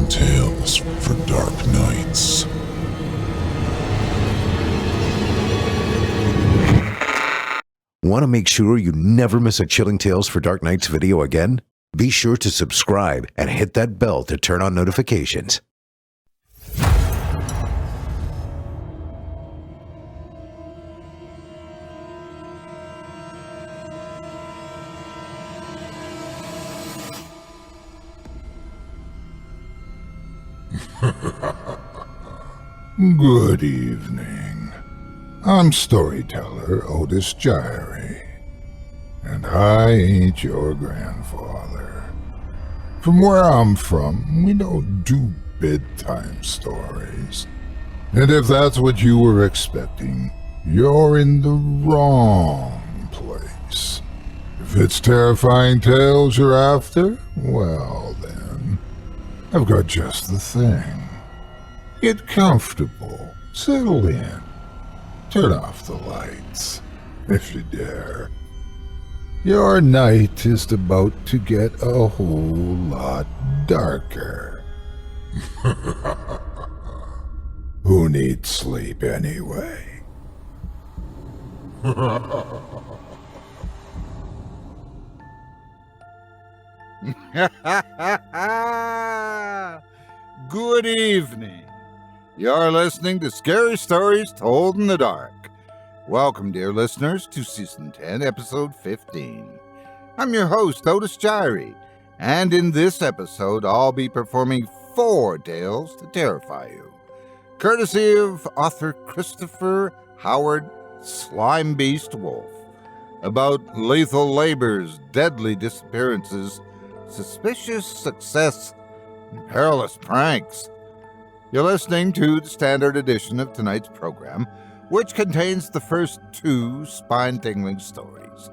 Chilling tales for dark nights. Want to make sure you never miss a Chilling Tales for Dark Nights video again? Be sure to subscribe and hit that bell to turn on notifications. Good evening. I'm storyteller Otis Jiry, and I ain't your grandfather. From where I'm from, we don't do bedtime stories. And if that's what you were expecting, you're in the wrong place. If it's terrifying tales you're after, well then, I've got just the thing. Get comfortable, settle in, turn off the lights, if you dare. Your night is about to get a whole lot darker. Who needs sleep anyway? Good evening. You're listening to Scary Stories Told in the Dark. Welcome, dear listeners, to Season 10, Episode 15. I'm your host, Otis Jiry, and in this episode, I'll be performing 4 tales to terrify you, courtesy of author Christopher Howard Slimebeast Wolf, about lethal labors, deadly disappearances, suspicious success, and perilous pranks. You're listening to the standard edition of tonight's program, which contains the first 2 spine-tingling stories.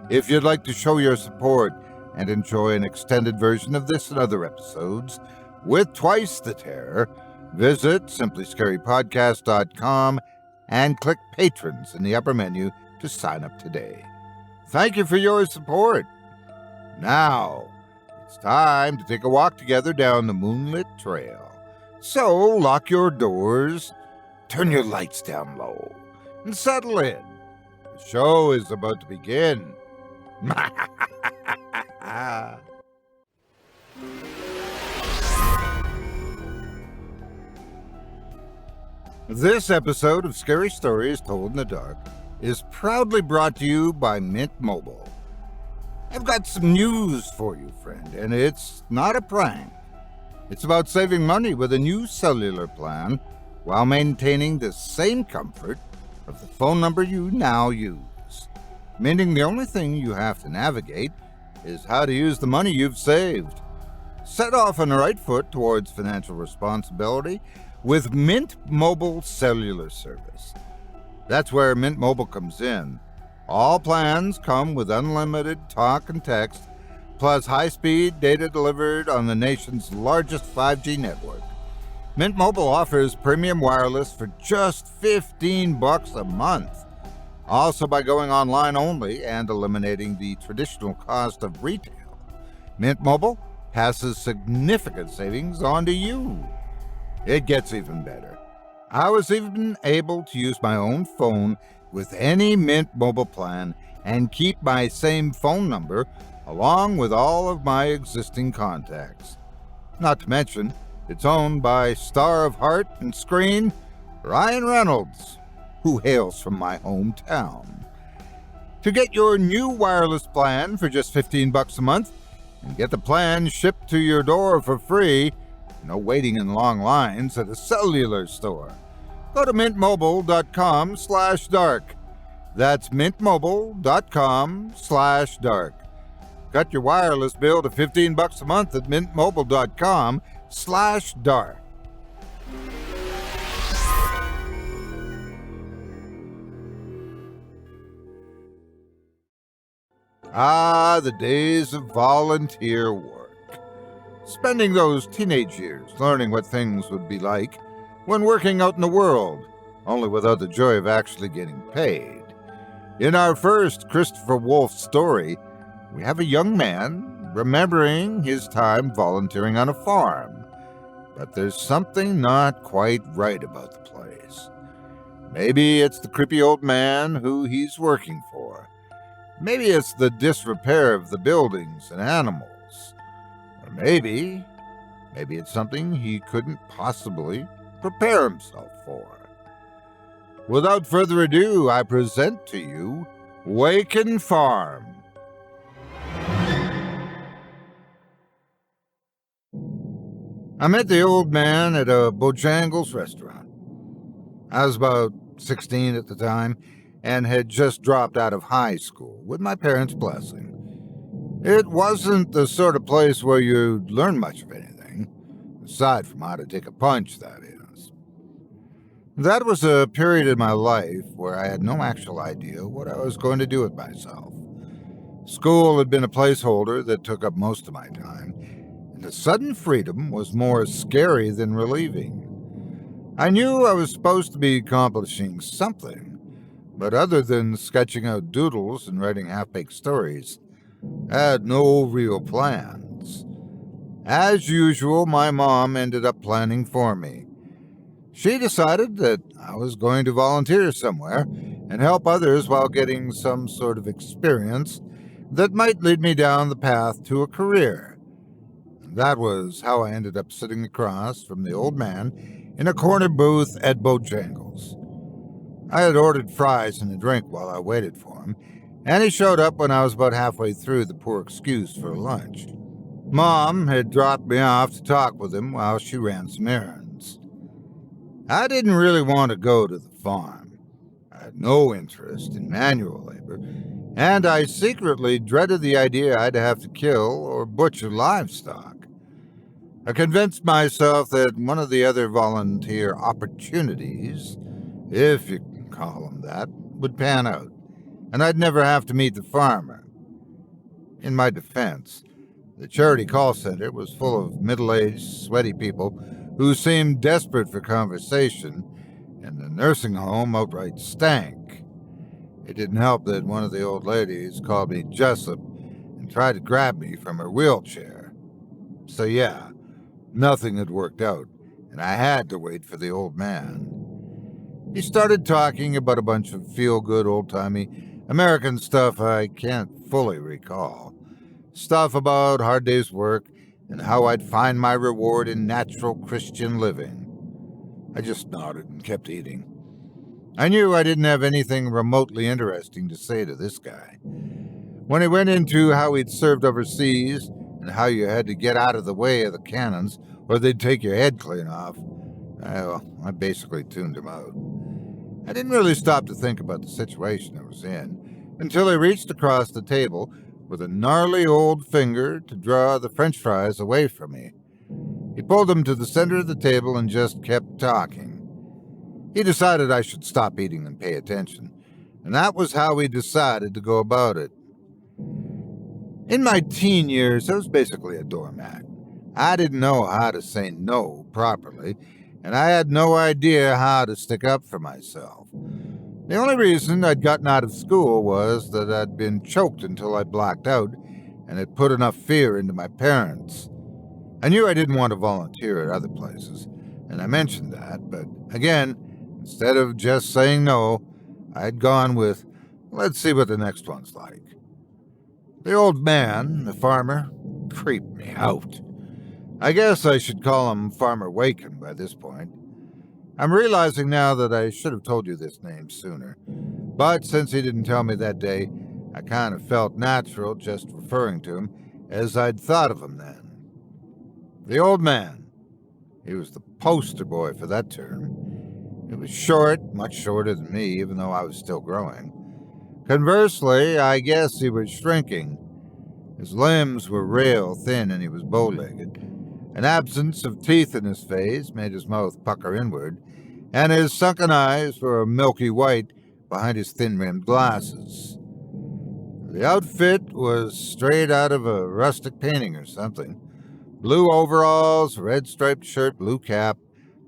If you'd like to show your support and enjoy an extended version of this and other episodes with twice the terror, visit simplyscarypodcast.com and click Patrons in the upper menu to sign up today. Thank you for your support. Now, it's time to take a walk together down the moonlit trail. So, lock your doors, turn your lights down low, and settle in. The show is about to begin. This episode of Scary Stories Told in the Dark is proudly brought to you by Mint Mobile. I've got some news for you, friend, and it's not a prank. It's about saving money with a new cellular plan while maintaining the same comfort of the phone number you now use. Meaning the only thing you have to navigate is how to use the money you've saved. Set off on the right foot towards financial responsibility with Mint Mobile cellular service. That's where Mint Mobile comes in. All plans come with unlimited talk and text, plus high-speed data delivered on the nation's largest 5G network. Mint Mobile offers premium wireless for just $15 a month. Also by going online only and eliminating the traditional cost of retail, Mint Mobile passes significant savings on to you. It gets even better. I was even able to use my own phone with any Mint Mobile plan and keep my same phone number along with all of my existing contacts. Not to mention, it's owned by star of heart and screen, Ryan Reynolds, who hails from my hometown. To get your new wireless plan for just $15 a month and get the plan shipped to your door for free, no waiting in long lines at a cellular store, go to mintmobile.com/dark. That's mintmobile.com/dark. Cut your wireless bill to $15 a month at mintmobile.com/dark. Ah, the days of volunteer work. Spending those teenage years learning what things would be like when working out in the world, only without the joy of actually getting paid. In our first Christopher Wolf story, we have a young man remembering his time volunteering on a farm. but there's something not quite right about the place. Maybe it's the creepy old man who he's working for. Maybe it's the disrepair of the buildings and animals. Or maybe it's something he couldn't possibly prepare himself for. Without further ado, I present to you Waken Farm. I met the old man at a Bojangles restaurant. I was about 16 at the time and had just dropped out of high school with my parents' blessing. It wasn't the sort of place where you'd learn much of anything, aside from how to take a punch, that is. That was a period in my life where I had no actual idea what I was going to do with myself. School had been a placeholder that took up most of my time, and the sudden freedom was more scary than relieving. I knew I was supposed to be accomplishing something, but other than sketching out doodles and writing half-baked stories, I had no real plans. As usual, my mom ended up planning for me. She decided that I was going to volunteer somewhere and help others while getting some sort of experience that might lead me down the path to a career. That was how I ended up sitting across from the old man in a corner booth at Bojangles. I had ordered fries and a drink while I waited for him, and he showed up when I was about halfway through the poor excuse for lunch. Mom had dropped me off to talk with him while she ran some errands. I didn't really want to go to the farm. I had no interest in manual labor, and I secretly dreaded the idea I'd have to kill or butcher livestock. I convinced myself that one of the other volunteer opportunities, if you can call them that, would pan out, and I'd never have to meet the farmer. In my defense, the charity call center was full of middle-aged, sweaty people who seemed desperate for conversation, and the nursing home outright stank. It didn't help that one of the old ladies called me Jessup and tried to grab me from her wheelchair. So yeah, nothing had worked out, and I had to wait for the old man. He started talking about a bunch of feel-good, old-timey American stuff I can't fully recall. Stuff about hard day's work and how I'd find my reward in natural Christian living. I just nodded and kept eating. I knew I didn't have anything remotely interesting to say to this guy. When he went into how he'd served overseas and how you had to get out of the way of the cannons or they'd take your head clean off, I basically tuned him out. I didn't really stop to think about the situation I was in until he reached across the table with a gnarly old finger to draw the french fries away from me. He pulled them to the center of the table and just kept talking. He decided I should stop eating and pay attention, and that was how he decided to go about it. In my teen years, I was basically a doormat. I didn't know how to say no properly, and I had no idea how to stick up for myself. The only reason I'd gotten out of school was that I'd been choked until I blacked out, and it put enough fear into my parents. I knew I didn't want to volunteer at other places, and I mentioned that, but again, instead of just saying no, I'd gone with, let's see what the next one's like. The old man, the farmer, creeped me out. I guess I should call him Farmer Waken by this point. I'm realizing now that I should have told you this name sooner, but since he didn't tell me that day, I kind of felt natural just referring to him as I'd thought of him then. The old man. He was the poster boy for that term. He was short, much shorter than me, even though I was still growing. Conversely, I guess he was shrinking. His limbs were rail thin and he was bow-legged. An absence of teeth in his face made his mouth pucker inward, and his sunken eyes were a milky white behind his thin-rimmed glasses. The outfit was straight out of a rustic painting or something. Blue overalls, red striped shirt, blue cap,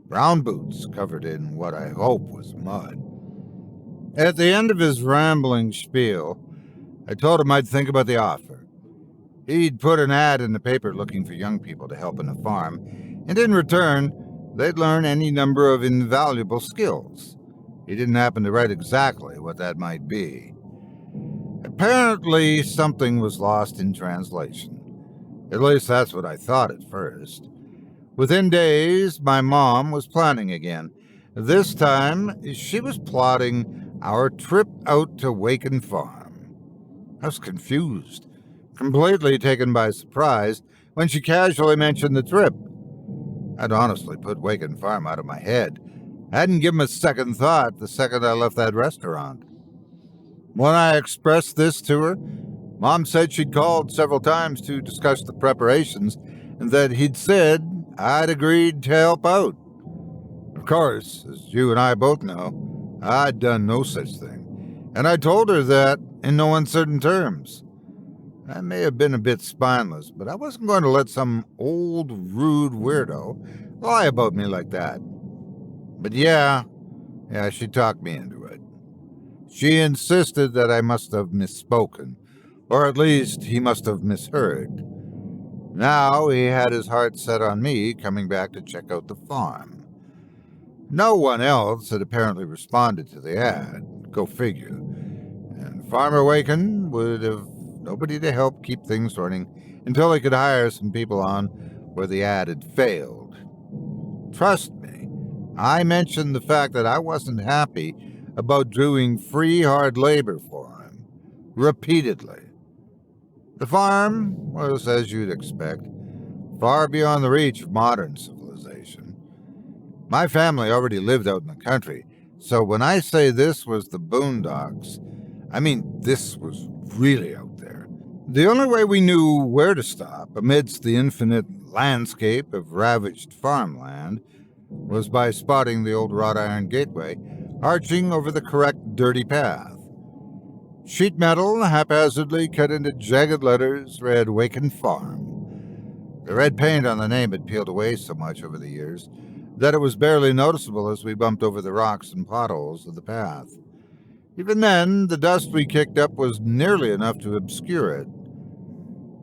brown boots covered in what I hope was mud. At the end of his rambling spiel, I told him I'd think about the offer. He'd put an ad in the paper looking for young people to help in the farm, and in return, they'd learn any number of invaluable skills. He didn't happen to write exactly what that might be. Apparently, something was lost in translation. At least that's what I thought at first. Within days, my mom was planning again. This time, she was plotting our trip out to Waken Farm. I was confused, completely taken by surprise when she casually mentioned the trip. I'd honestly put Waken Farm out of my head. I hadn't given a second thought the second I left that restaurant. When I expressed this to her, Mom said she'd called several times to discuss the preparations and that he'd said I'd agreed to help out. Of course, as you and I both know, I'd done no such thing, and I told her that in no uncertain terms. I may have been a bit spineless, but I wasn't going to let some old, rude weirdo lie about me like that. But yeah, she talked me into it. She insisted that I must have misspoken, or at least he must have misheard. Now he had his heart set on me coming back to check out the farm. No one else had apparently responded to the ad, go figure, and Farmer Waken would have nobody to help keep things running until he could hire some people on where the ad had failed. Trust me, I mentioned the fact that I wasn't happy about doing free hard labor for him, repeatedly. The farm was, as you'd expect, far beyond the reach of modern civilization. My family already lived out in the country, so when I say this was the boondocks, I mean this was really out there. The only way we knew where to stop amidst the infinite landscape of ravaged farmland was by spotting the old wrought iron gateway arching over the correct dirty path. Sheet metal haphazardly cut into jagged letters read Waken Farm. The red paint on the name had peeled away so much over the years that it was barely noticeable as we bumped over the rocks and potholes of the path. Even then, the dust we kicked up was nearly enough to obscure it.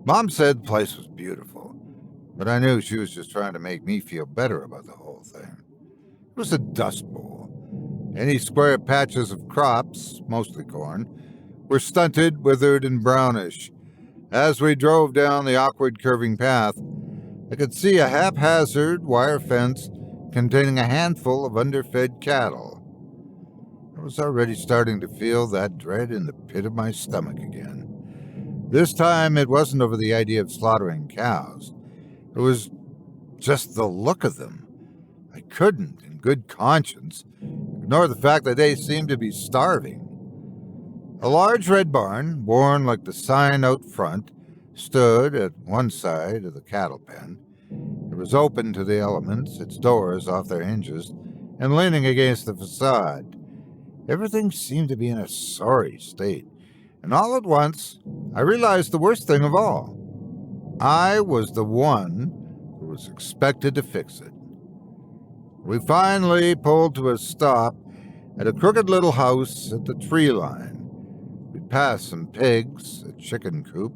Mom said the place was beautiful, but I knew she was just trying to make me feel better about the whole thing. It was a dust bowl. Any square patches of crops, mostly corn, were stunted, withered, and brownish. As we drove down the awkward curving path, I could see a haphazard wire fence containing a handful of underfed cattle. I was already starting to feel that dread in the pit of my stomach again. This time it wasn't over the idea of slaughtering cows. It was just the look of them. I couldn't, in good conscience, ignore the fact that they seemed to be starving. A large red barn, worn like the sign out front, stood at one side of the cattle pen. It was open to the elements, its doors off their hinges, and leaning against the facade. Everything seemed to be in a sorry state, and all at once I realized the worst thing of all. I was the one who was expected to fix it. We finally pulled to a stop at a crooked little house at the tree line. We passed some pigs, a chicken coop,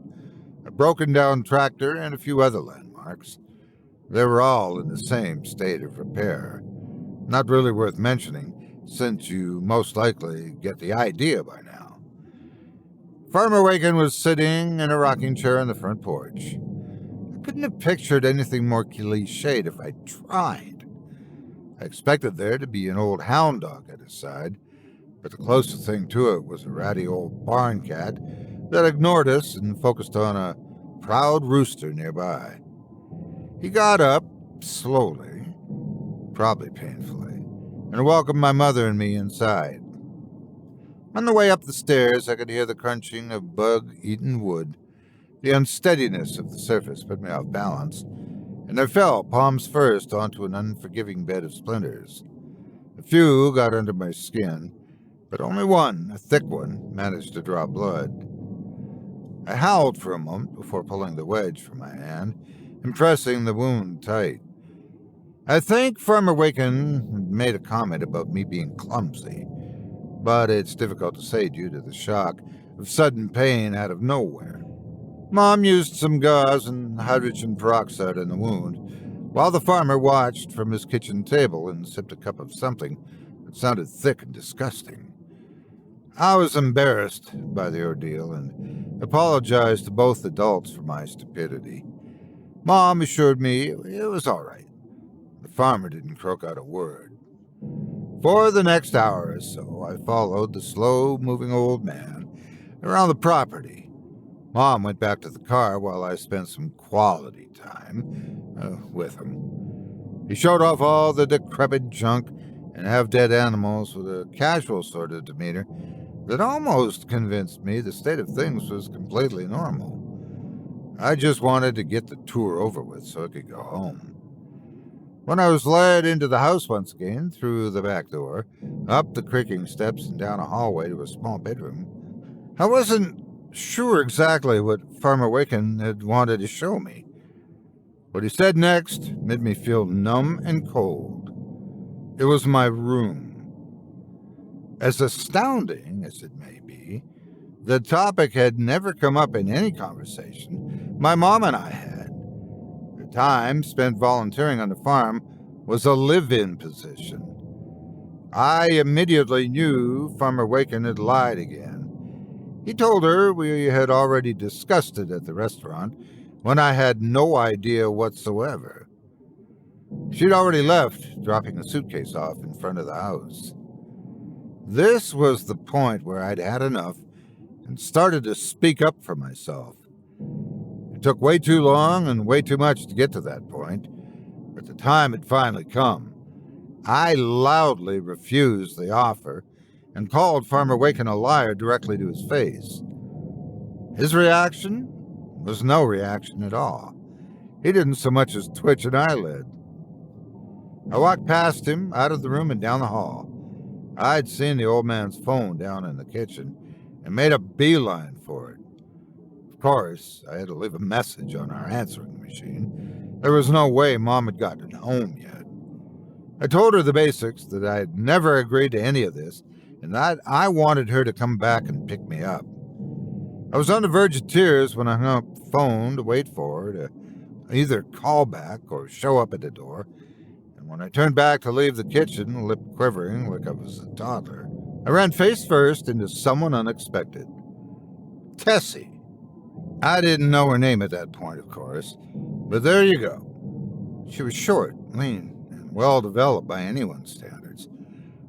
a broken-down tractor, and a few other landmarks. They were all in the same state of repair. Not really worth mentioning, since you most likely get the idea by now. Farmer Waken was sitting in a rocking chair on the front porch. I couldn't have pictured anything more cliched if I tried. I expected there to be an old hound dog at his side, but the closest thing to it was a ratty old barn cat that ignored us and focused on a proud rooster nearby. He got up, slowly, probably painfully, and welcomed my mother and me inside. On the way up the stairs, I could hear the crunching of bug-eaten wood. The unsteadiness of the surface put me off balance, and I fell, palms first, onto an unforgiving bed of splinters. A few got under my skin, but only one, a thick one, managed to draw blood. I howled for a moment before pulling the wedge from my hand and pressing the wound tight. I think Farmer Waken made a comment about me being clumsy, but it's difficult to say due to the shock of sudden pain out of nowhere. Mom used some gauze and hydrogen peroxide in the wound, while the farmer watched from his kitchen table and sipped a cup of something that sounded thick and disgusting. I was embarrassed by the ordeal and apologized to both adults for my stupidity. Mom assured me it was all right. The farmer didn't croak out a word. For the next hour or so, I followed the slow-moving old man around the property. Mom went back to the car while I spent some quality time with him. He showed off all the decrepit junk and half-dead animals with a casual sort of demeanor that almost convinced me the state of things was completely normal. I just wanted to get the tour over with so I could go home. When I was led into the house once again, through the back door, up the creaking steps and down a hallway to a small bedroom, I wasn't sure exactly what Farmer Waken had wanted to show me. What he said next made me feel numb and cold. It was my room. As astounding as it may be, the topic had never come up in any conversation my mom and I had. The time spent volunteering on the farm was a live-in position. I immediately knew Farmer Waken had lied again. He told her we had already discussed it at the restaurant when I had no idea whatsoever. She'd already left, dropping a suitcase off in front of the house. This was the point where I'd had enough and started to speak up for myself. It took way too long and way too much to get to that point, but the time had finally come. I loudly refused the offer and called Farmer Waken a liar directly to his face. His reaction was no reaction at all. He didn't so much as twitch an eyelid. I walked past him, out of the room and down the hall. I'd seen the old man's phone down in the kitchen and made a beeline for it. Of course, I had to leave a message on our answering machine. There was no way Mom had gotten home yet. I told her the basics, that I had never agreed to any of this, and that I wanted her to come back and pick me up. I was on the verge of tears when I hung up the phone to wait for her to either call back or show up at the door, and when I turned back to leave the kitchen, lip quivering like I was a toddler, I ran face first into someone unexpected. Tessie. I didn't know her name at that point, of course, but there you go. She was short, lean, and well-developed by anyone's standards.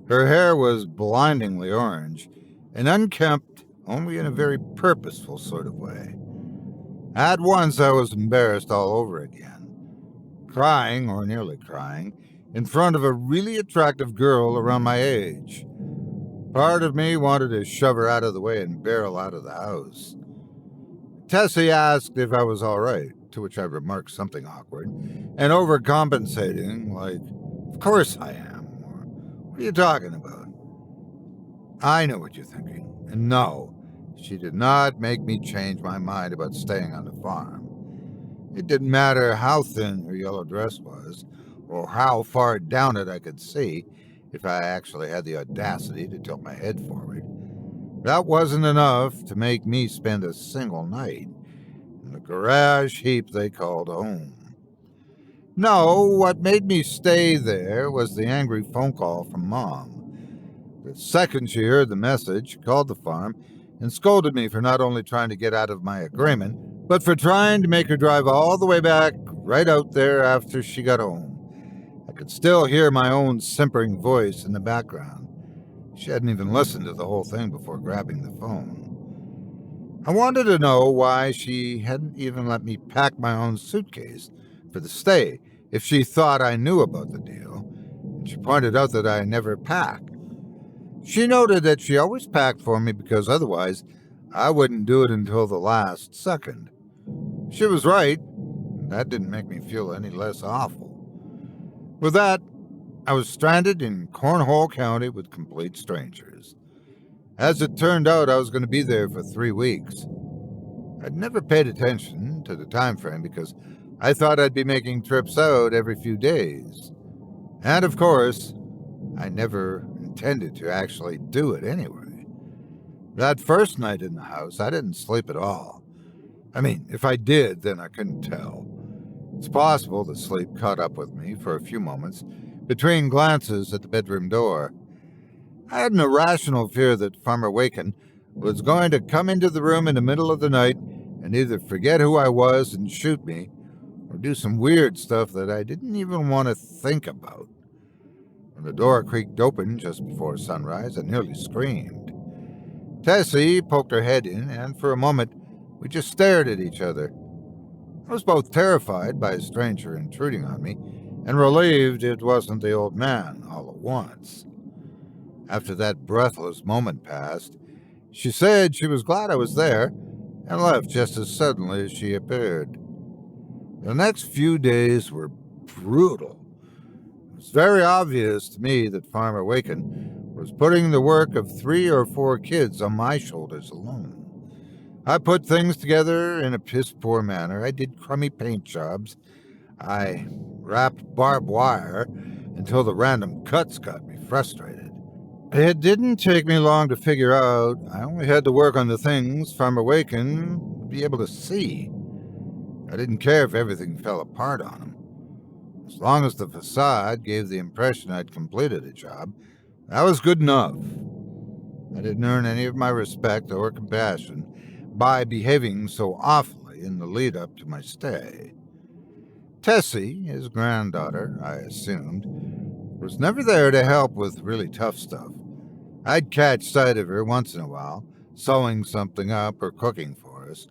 Her hair was blindingly orange, and unkempt only in a very purposeful sort of way. At once I was embarrassed all over again, crying, or nearly crying, in front of a really attractive girl around my age. Part of me wanted to shove her out of the way and barrel out of the house. Tessie asked if I was all right, to which I remarked something awkward and overcompensating, like, "Of course I am," or "What are you talking about?" I know what you're thinking, and no, she did not make me change my mind about staying on the farm. It didn't matter how thin her yellow dress was, or how far down it I could see, if I actually had the audacity to tilt my head forward. That wasn't enough to make me spend a single night in the garage heap they called home. No, what made me stay there was the angry phone call from Mom. The second she heard the message, she called the farm and scolded me for not only trying to get out of my agreement, but for trying to make her drive all the way back right out there after she got home. I could still hear my own simpering voice in the background. She hadn't even listened to the whole thing before grabbing the phone. I wanted to know why she hadn't even let me pack my own suitcase for the stay if she thought I knew about the deal, and she pointed out that I never packed. She noted that she always packed for me because otherwise I wouldn't do it until the last second. She was right, and that didn't make me feel any less awful. With that, I was stranded in Cornhole County with complete strangers. As it turned out, I was going to be there for 3 weeks. I'd never paid attention to the time frame because I thought I'd be making trips out every few days. And of course, I never intended to actually do it anyway. That first night in the house, I didn't sleep at all. I mean, if I did, then I couldn't tell. It's possible that sleep caught up with me for a few moments between glances at the bedroom door. I had an irrational fear that Farmer Waken was going to come into the room in the middle of the night and either forget who I was and shoot me, or do some weird stuff that I didn't even want to think about. When the door creaked open just before sunrise, I nearly screamed. Tessie poked her head in, and for a moment we just stared at each other. I was both terrified by a stranger intruding on me and relieved it wasn't the old man all at once. After that breathless moment passed, she said she was glad I was there and left just as suddenly as she appeared. The next few days were brutal. It was very obvious to me that Farmer Waken was putting the work of 3 or 4 kids on my shoulders alone. I put things together in a piss-poor manner. I did crummy paint jobs. I wrapped barbed wire until the random cuts got me frustrated. It didn't take me long to figure out I only had to work on the things Farmer Waken would be able to see. I didn't care if everything fell apart on him. As long as the facade gave the impression I'd completed a job, that was good enough. I didn't earn any of my respect or compassion by behaving so awfully in the lead-up to my stay. Tessie, his granddaughter, I assumed, was never there to help with really tough stuff. I'd catch sight of her once in a while, sewing something up or cooking for us,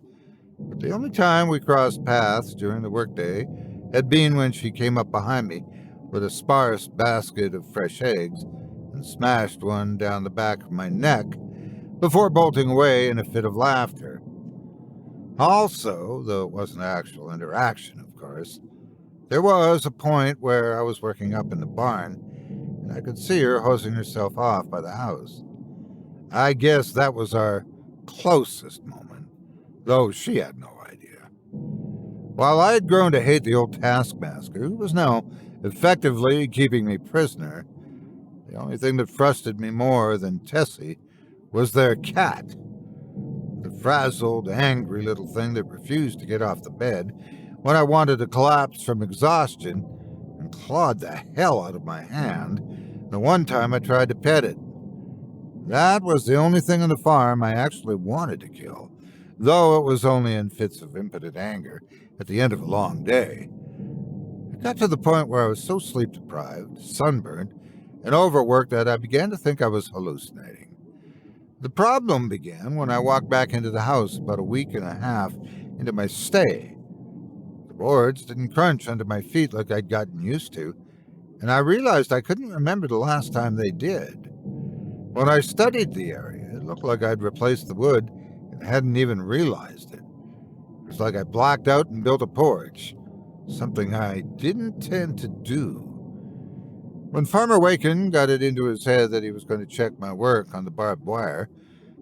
but the only time we crossed paths during the workday had been when she came up behind me with a sparse basket of fresh eggs and smashed one down the back of my neck before bolting away in a fit of laughter. Also, though it wasn't actual interaction, of course, there was a point where I was working up in the barn, and I could see her hosing herself off by the house. I guess that was our closest moment, though she had no idea. While I had grown to hate the old taskmaster, who was now effectively keeping me prisoner, the only thing that frustrated me more than Tessie was their cat. The frazzled, angry little thing that refused to get off the bed when I wanted to collapse from exhaustion and clawed the hell out of my hand the one time I tried to pet it. That was the only thing on the farm I actually wanted to kill, though it was only in fits of impotent anger at the end of a long day. It got to the point where I was so sleep-deprived, sunburned, and overworked that I began to think I was hallucinating. The problem began when I walked back into the house about a week and a half into my stay. The boards didn't crunch under my feet like I'd gotten used to, and I realized I couldn't remember the last time they did. When I studied the area, it looked like I'd replaced the wood and hadn't even realized it. It was like I blacked out and built a porch, something I didn't tend to do. When Farmer Waken got it into his head that he was going to check my work on the barbed wire,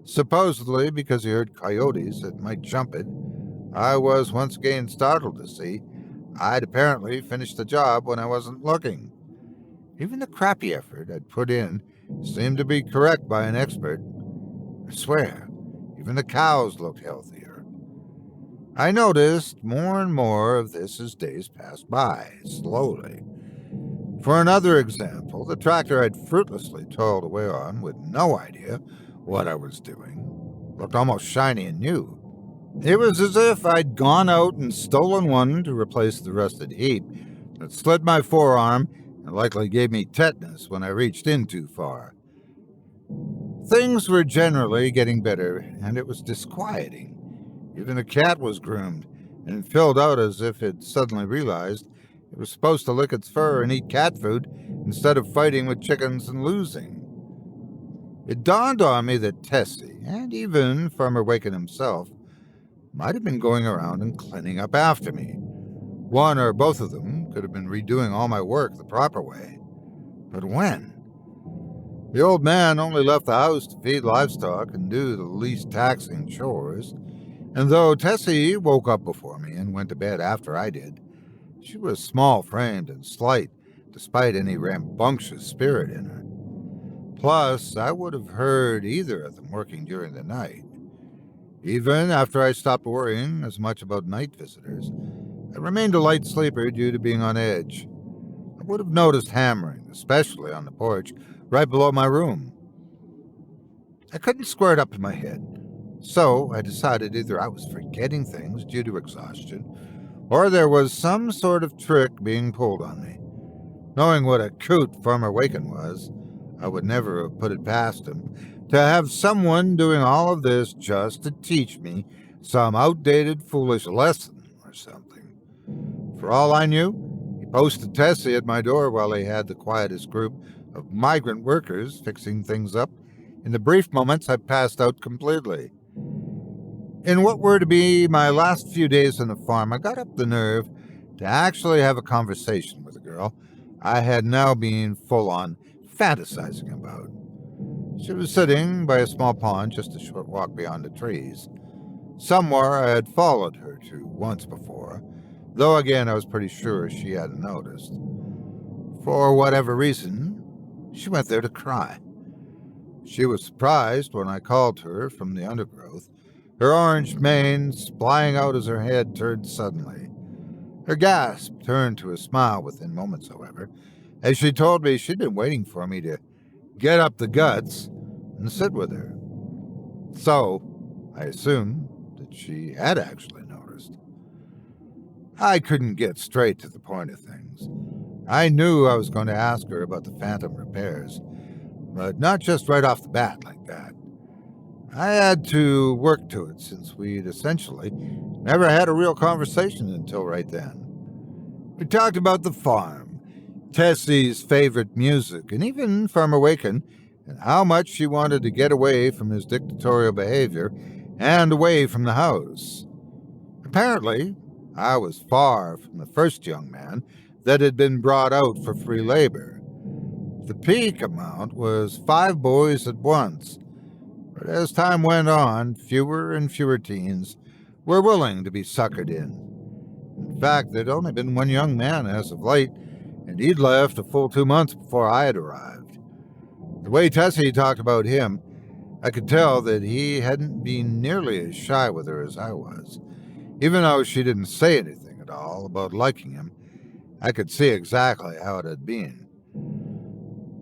supposedly because he heard coyotes that might jump it, I was once again startled to see I'd apparently finished the job when I wasn't looking. Even the crappy effort I'd put in seemed to be correct by an expert. I swear, even the cows looked healthier. I noticed more and more of this as days passed by, slowly. For another example, the tractor I'd fruitlessly toiled away on with no idea what I was doing looked almost shiny and new. It was as if I'd gone out and stolen one to replace the rusted heap that slit my forearm and likely gave me tetanus when I reached in too far. Things were generally getting better, and it was disquieting. Even the cat was groomed and filled out as if it suddenly realized it was supposed to lick its fur and eat cat food instead of fighting with chickens and losing. It dawned on me that Tessie, and even Farmer Waken himself, might have been going around and cleaning up after me. One or both of them could have been redoing all my work the proper way. But when? The old man only left the house to feed livestock and do the least taxing chores, and though Tessie woke up before me and went to bed after I did, she was small-framed and slight, despite any rambunctious spirit in her. Plus, I would have heard either of them working during the night. Even after I stopped worrying as much about night visitors, I remained a light sleeper due to being on edge. I would have noticed hammering, especially on the porch, right below my room. I couldn't square it up in my head, so I decided either I was forgetting things due to exhaustion, or there was some sort of trick being pulled on me. Knowing what a coot Farmer Waken was, I would never have put it past him to have someone doing all of this just to teach me some outdated, foolish lesson or something. For all I knew, he posted Tessie at my door while he had the quietest group of migrant workers fixing things up in the brief moments I passed out completely. In what were to be my last few days on the farm, I got up the nerve to actually have a conversation with a girl I had now been full-on fantasizing about. She was sitting by a small pond just a short walk beyond the trees, somewhere I had followed her to once before, though again I was pretty sure she hadn't noticed. For whatever reason, she went there to cry. She was surprised when I called her from the undergrowth, her orange mane splaying out as her head turned suddenly. Her gasp turned to a smile within moments, however, as she told me she'd been waiting for me to get up the guts and sit with her. So, I assumed that she had actually noticed. I couldn't get straight to the point of things. I knew I was going to ask her about the phantom repairs, but not just right off the bat like that. I had to work to it since we'd essentially never had a real conversation until right then. We talked about the farm, Tessie's favorite music, and even Farmer Waken, and how much she wanted to get away from his dictatorial behavior and away from the house. Apparently, I was far from the first young man that had been brought out for free labor. The peak amount was 5 boys at once, but as time went on, fewer and fewer teens were willing to be suckered in. In fact, there'd only been one young man as of late, and he'd left a full 2 months before I had arrived. The way Tessie talked about him, I could tell that he hadn't been nearly as shy with her as I was. Even though she didn't say anything at all about liking him, I could see exactly how it had been.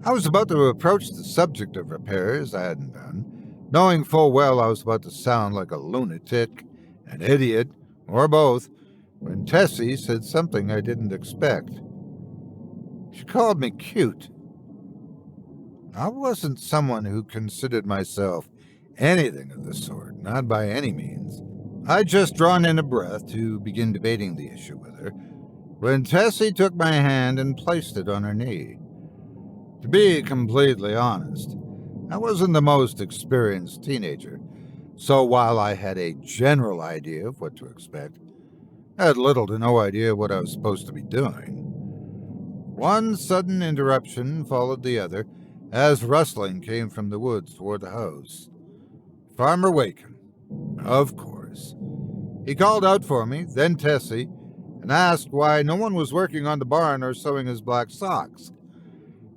I was about to approach the subject of repairs I hadn't done, knowing full well I was about to sound like a lunatic, an idiot, or both, when Tessie said something I didn't expect. She called me cute. I wasn't someone who considered myself anything of the sort, not by any means. I'd just drawn in a breath to begin debating the issue with her, when Tessie took my hand and placed it on her knee. To be completely honest, I wasn't the most experienced teenager, so while I had a general idea of what to expect, I had little to no idea what I was supposed to be doing. One sudden interruption followed the other as rustling came from the woods toward the house. Farmer Waken, of course. He called out for me, then Tessie, and asked why no one was working on the barn or sewing his black socks.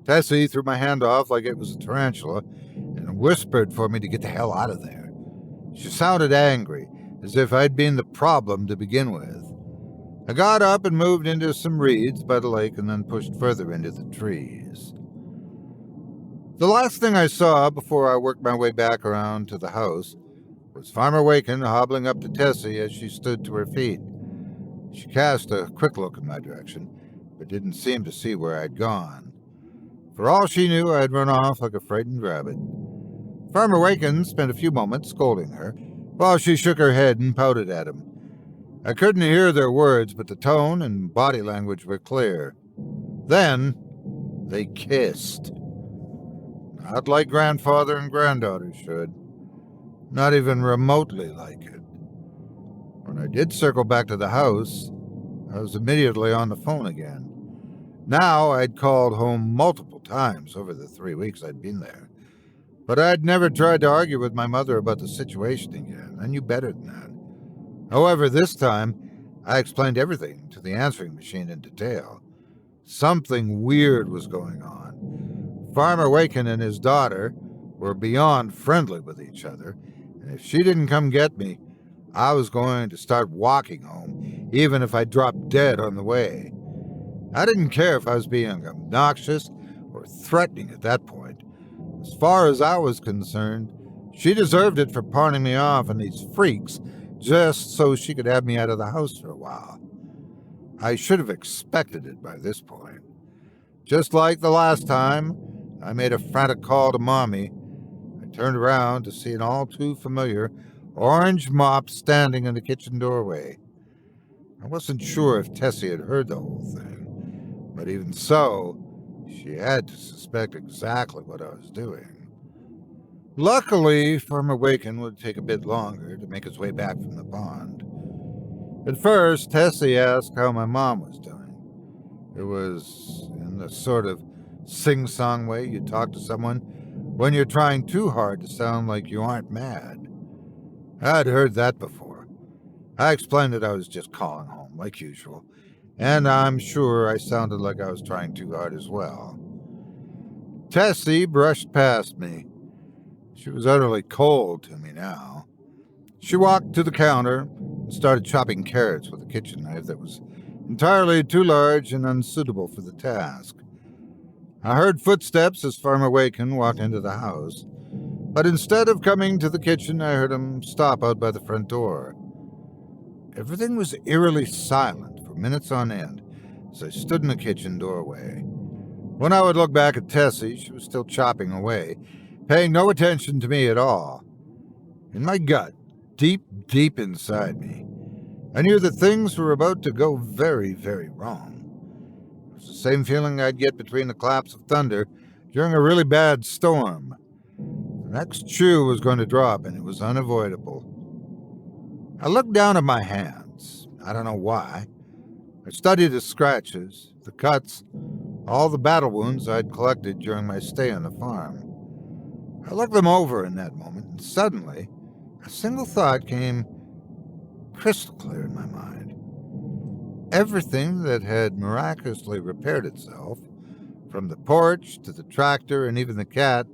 Tessie threw my hand off like it was a tarantula and whispered for me to get the hell out of there. She sounded angry, as if I'd been the problem to begin with. I got up and moved into some reeds by the lake and then pushed further into the trees. The last thing I saw before I worked my way back around to the house was Farmer Waken hobbling up to Tessie as she stood to her feet. She cast a quick look in my direction, but didn't seem to see where I'd gone. For all she knew, I'd run off like a frightened rabbit. Farmer Waken spent a few moments scolding her, while she shook her head and pouted at him. I couldn't hear their words, but the tone and body language were clear. Then, they kissed. Not like grandfather and granddaughter should. Not even remotely like it. When I did circle back to the house, I was immediately on the phone again. Now I'd called home multiple times over the 3 weeks I'd been there. But I'd never tried to argue with my mother about the situation again. I knew better than that. However, this time, I explained everything to the answering machine in detail. Something weird was going on. Farmer Waken and his daughter were beyond friendly with each other, And if she didn't come get me, I was going to start walking home, even if I dropped dead on the way. I didn't care if I was being obnoxious or threatening at that point. As far as I was concerned, she deserved it for pawning me off on these freaks just so she could have me out of the house for a while. I should have expected it by this point. Just like the last time, I made a frantic call to Mommy. I turned around to see an all too familiar orange mop standing in the kitchen doorway. I wasn't sure if Tessie had heard the whole thing, but even so, she had to suspect exactly what I was doing. Luckily, Farmer Waken would take a bit longer to make his way back from the pond. At first, Tessie asked how my mom was doing. It was in the sort of sing-song way you talk to someone when you're trying too hard to sound like you aren't mad. I'd heard that before. I explained that I was just calling home, like usual, and I'm sure I sounded like I was trying too hard as well. Tessie brushed past me. She was utterly cold to me now. She walked to the counter and started chopping carrots with a kitchen knife that was entirely too large and unsuitable for the task. I heard footsteps as Farmer Waken walked into the house, but instead of coming to the kitchen, I heard him stop out by the front door. Everything was eerily silent for minutes on end as I stood in the kitchen doorway. When I would look back at Tessie, she was still chopping away, paying no attention to me at all. In my gut, deep inside me, I knew that things were about to go very, very wrong. It was the same feeling I'd get between the claps of thunder during a really bad storm. The next shoe was going to drop, and it was unavoidable. I looked down at my hands. I don't know why. I studied the scratches, the cuts, all the battle wounds I'd collected during my stay on the farm. I looked them over in that moment, and suddenly, a single thought came crystal clear in my mind. Everything that had miraculously repaired itself, from the porch to the tractor and even the cat,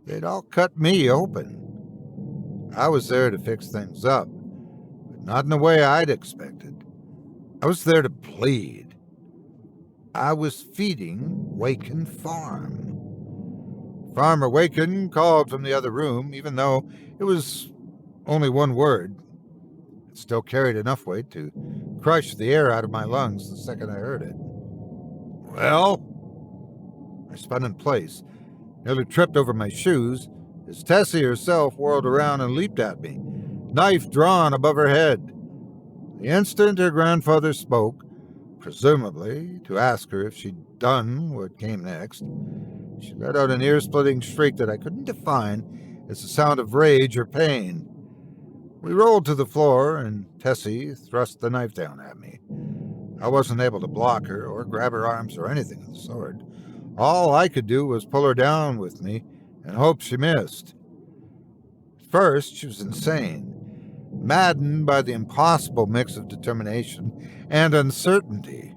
they'd all cut me open. I was there to fix things up, but not in the way I'd expected. I was there to plead. I was feeding Waken Farm. Farmer Waken called from the other room, even though it was only one word. It still carried enough weight to crush the air out of my lungs the second I heard it. Well? I spun in place, nearly tripped over my shoes, as Tessie herself whirled around and leaped at me, knife drawn above her head. The instant her grandfather spoke, presumably to ask her if she'd done what came next, she let out an ear-splitting shriek that I couldn't define as the sound of rage or pain. We rolled to the floor, and Tessie thrust the knife down at me. I wasn't able to block her or grab her arms or anything of the sort. All I could do was pull her down with me and hope she missed. At first, she was insane, maddened by the impossible mix of determination and uncertainty.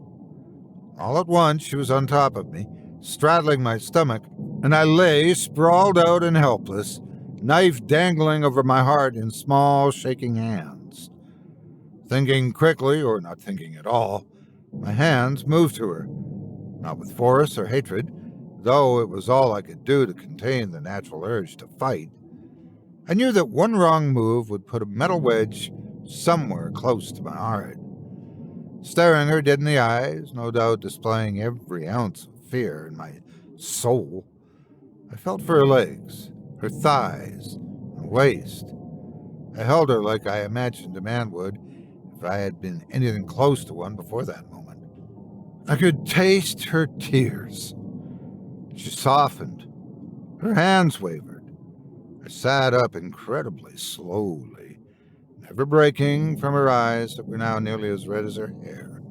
All at once, she was on top of me, straddling my stomach, and I lay sprawled out and helpless, knife dangling over my heart in small, shaking hands. Thinking quickly, or not thinking at all, my hands moved to her, not with force or hatred, though it was all I could do to contain the natural urge to fight. I knew that one wrong move would put a metal wedge somewhere close to my heart. Staring her dead in the eyes, no doubt displaying every ounce of fear in my soul, I felt for her legs, her thighs, and waist. I held her like I imagined a man would if I had been anything close to one before that moment. I could taste her tears. She softened. Her hands wavered. I sat up incredibly slowly, never breaking from her eyes that were now nearly as red as her hair.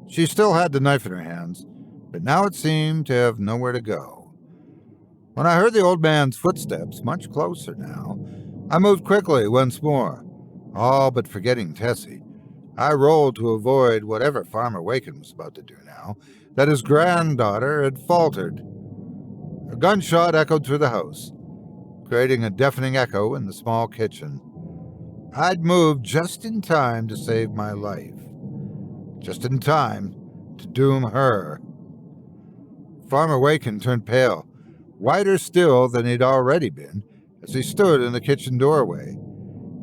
She still had the knife in her hands, but now it seemed to have nowhere to go. When I heard the old man's footsteps, much closer now, I moved quickly once more, all but forgetting Tessie. I rolled to avoid whatever Farmer Waken was about to do now, that his granddaughter had faltered. A gunshot echoed through the house. creating a deafening echo in the small kitchen. I'd moved just in time to save my life. Just in time to doom her. Farmer Waken turned pale, whiter still than he'd already been, as he stood in the kitchen doorway.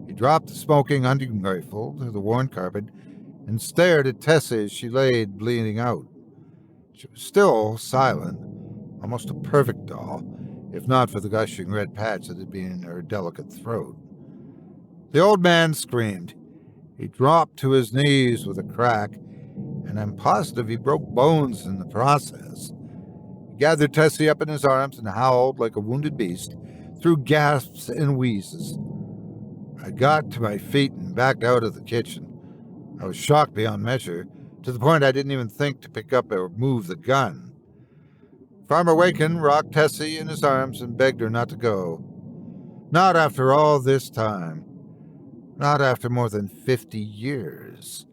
He dropped the smoking hunting rifle to the worn carpet and stared at Tessie as she lay bleeding out. She was still silent, almost a perfect doll, if not for the gushing red patch that had been in her delicate throat. The old man screamed. He dropped to his knees with a crack, and I'm positive he broke bones in the process. He gathered Tessie up in his arms and howled like a wounded beast, through gasps and wheezes. I got to my feet and backed out of the kitchen. I was shocked beyond measure, to the point I didn't even think to pick up or move the gun. Farmer Waken rocked Tessie in his arms and begged her not to go. Not after all this time. Not after more than 50 years.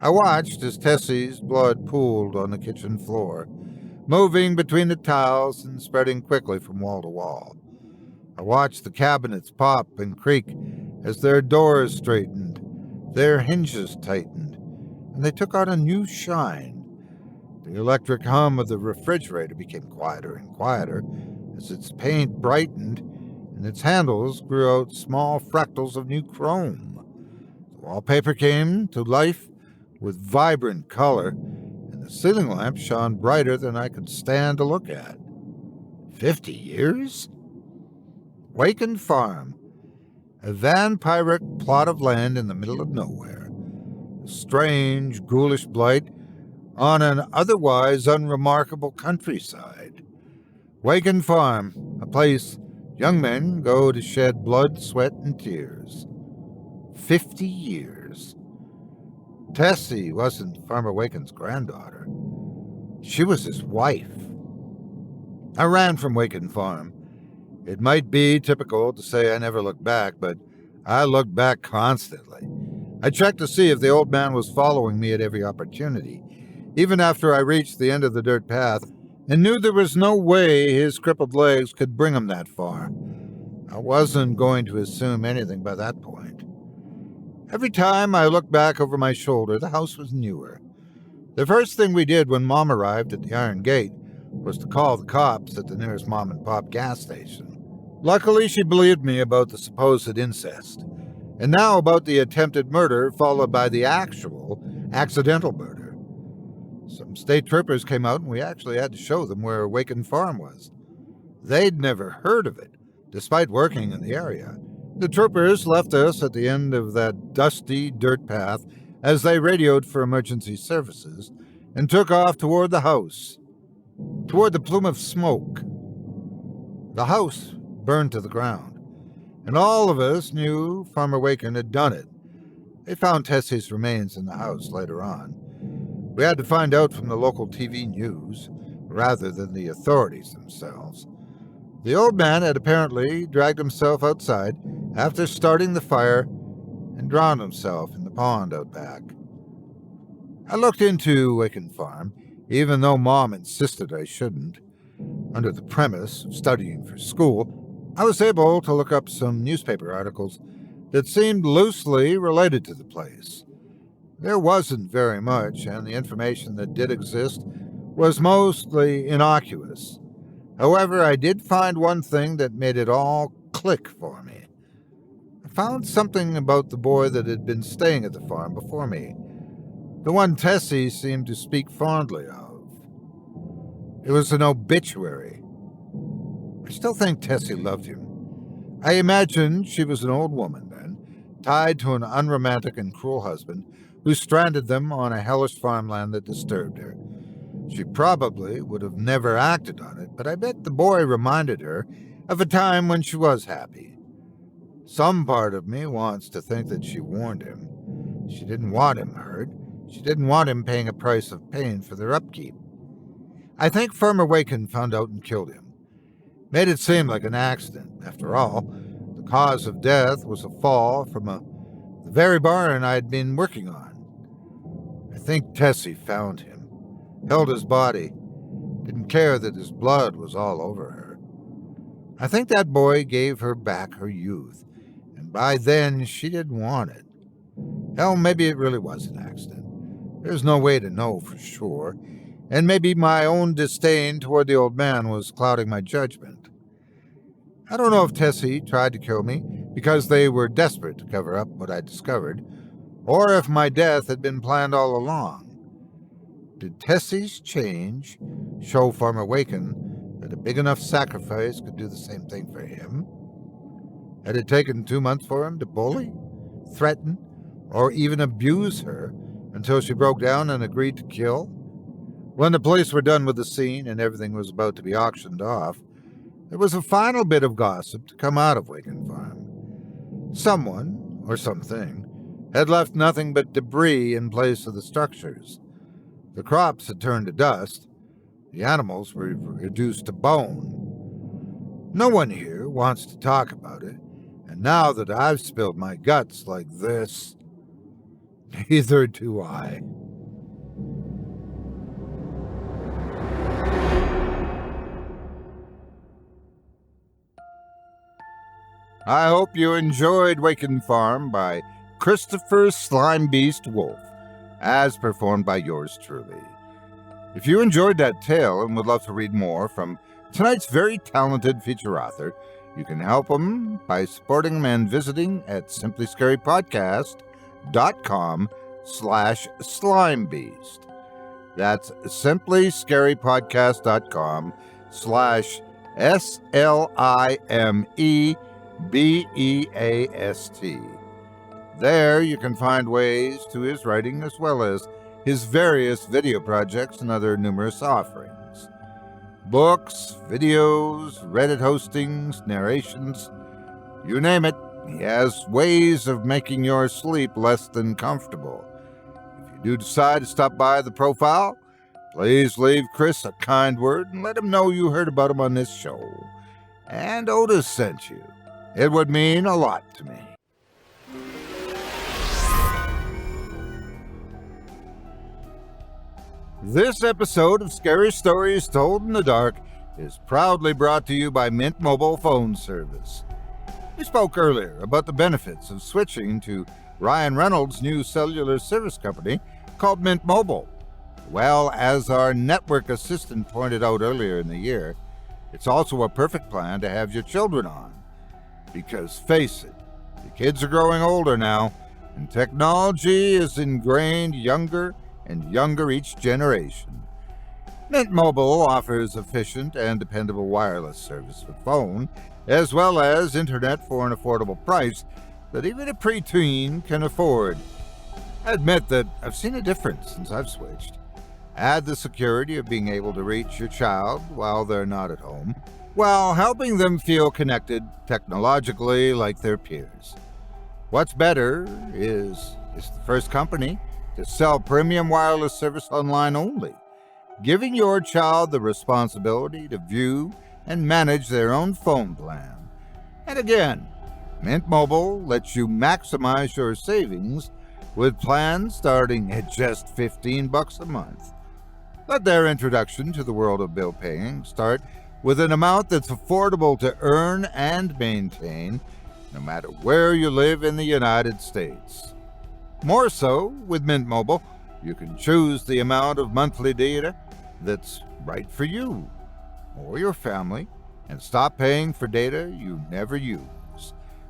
I watched as Tessie's blood pooled on the kitchen floor, moving between the tiles and spreading quickly from wall to wall. I watched the cabinets pop and creak as their doors straightened, their hinges tightened, and they took on a new shine. The electric hum of the refrigerator became quieter and quieter as its paint brightened and its handles grew out small fractals of new chrome. The wallpaper came to life with vibrant color, and the ceiling lamp shone brighter than I could stand to look at. 50 years? Waken Farm, a vampiric plot of land in the middle of nowhere. A strange, ghoulish blight on an otherwise unremarkable countryside. Waken Farm, a place young men go to shed blood, sweat, and tears. 50 years. Tessie wasn't Farmer Waken's granddaughter. She was his wife. I ran from Waken Farm. It might be typical to say I never looked back, but I looked back constantly. I checked to see if the old man was following me at every opportunity, even after I reached the end of the dirt path and knew there was no way his crippled legs could bring him that far. I wasn't going to assume anything by that point. Every time I looked back over my shoulder, the house was newer. The first thing we did when Mom arrived at the Iron Gate was to call the cops at the nearest mom-and-pop gas station. Luckily, she believed me about the supposed incest, and now about the attempted murder followed by the actual accidental murder. Some state troopers came out and we actually had to show them where Waken Farm was. They'd never heard of it, despite working in the area. The troopers left us at the end of that dusty dirt path as they radioed for emergency services and took off toward the house, toward the plume of smoke. The house burned to the ground, and all of us knew Farmer Waken had done it. They found Tessie's remains in the house later on. We had to find out from the local TV news, rather than the authorities themselves. The old man had apparently dragged himself outside after starting the fire and drowned himself in the pond out back. I looked into Waken Farm, even though Mom insisted I shouldn't. Under the premise of studying for school, I was able to look up some newspaper articles that seemed loosely related to the place. There wasn't very much, and the information that did exist was mostly innocuous. However, I did find one thing that made it all click for me. I found something about the boy that had been staying at the farm before me, the one Tessie seemed to speak fondly of. It was an obituary. I still think Tessie loved him. I imagined she was an old woman then, tied to an unromantic and cruel husband who stranded them on a hellish farmland that disturbed her. She probably would have never acted on it, but I bet the boy reminded her of a time when she was happy. Some part of me wants to think that she warned him. She didn't want him hurt. She didn't want him paying a price of pain for their upkeep. I think Farmer Waken found out and killed him. Made it seem like an accident. After all, the cause of death was a fall from the very barn I'd been working on. I think Tessie found him, held his body, didn't care that his blood was all over her. I think that boy gave her back her youth, and by then she didn't want it. Hell, maybe it really was an accident. There's no way to know for sure, and maybe my own disdain toward the old man was clouding my judgment. I don't know if Tessie tried to kill me because they were desperate to cover up what I discovered, or if my death had been planned all along. Did Tessie's change show Farmer Waken that a big enough sacrifice could do the same thing for him? Had it taken 2 months for him to bully, threaten, or even abuse her until she broke down and agreed to kill? When the police were done with the scene and everything was about to be auctioned off, there was a final bit of gossip to come out of Waken Farm. Someone, or something, had left nothing but debris in place of the structures. The crops had turned to dust. The animals were reduced to bone. No one here wants to talk about it, and now that I've spilled my guts like this, neither do I. I hope you enjoyed Waken Farm by Christopher Slimebeast Wolf, as performed by yours truly. If you enjoyed that tale and would love to read more from tonight's very talented feature author, you can help him by supporting him and visiting at simplyscarypodcast.com/slimebeast. That's simplyscarypodcast.com/SLIMEBEAST. There you can find ways to his writing as well as his various video projects and other numerous offerings. Books, videos, Reddit hostings, narrations, you name it, he has ways of making your sleep less than comfortable. If you do decide to stop by the profile, please leave Chris a kind word and let him know you heard about him on this show. And Otis sent you. It would mean a lot to me. This episode of Scary Stories Told in the Dark is proudly brought to you by Mint Mobile Phone Service. We spoke earlier about the benefits of switching to Ryan Reynolds' new cellular service company called Mint Mobile. Well, as our network assistant pointed out earlier in the year, it's also a perfect plan to have your children on. Because face it, the kids are growing older now, and technology is ingrained younger and younger each generation. Mint Mobile offers efficient and dependable wireless service for phone, as well as internet for an affordable price that even a preteen can afford. I admit that I've seen a difference since I've switched. Add the security of being able to reach your child while they're not at home, while helping them feel connected technologically like their peers. What's better is it's the first company to sell premium wireless service online only, giving your child the responsibility to view and manage their own phone plan. And again, Mint Mobile lets you maximize your savings with plans starting at just $15 a month. Let their introduction to the world of bill paying start with an amount that's affordable to earn and maintain, no matter where you live in the United States. More so, with Mint Mobile, you can choose the amount of monthly data that's right for you or your family and stop paying for data you never use.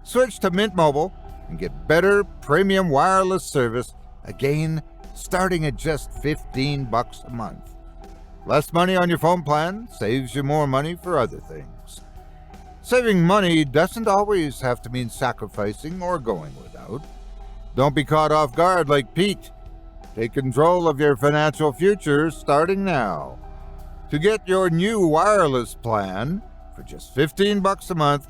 Switch to Mint Mobile and get better premium wireless service, again, starting at just $15 a month. Less money on your phone plan saves you more money for other things. Saving money doesn't always have to mean sacrificing or going without. Don't be caught off guard like Pete. Take control of your financial future starting now. To get your new wireless plan for just $15 a month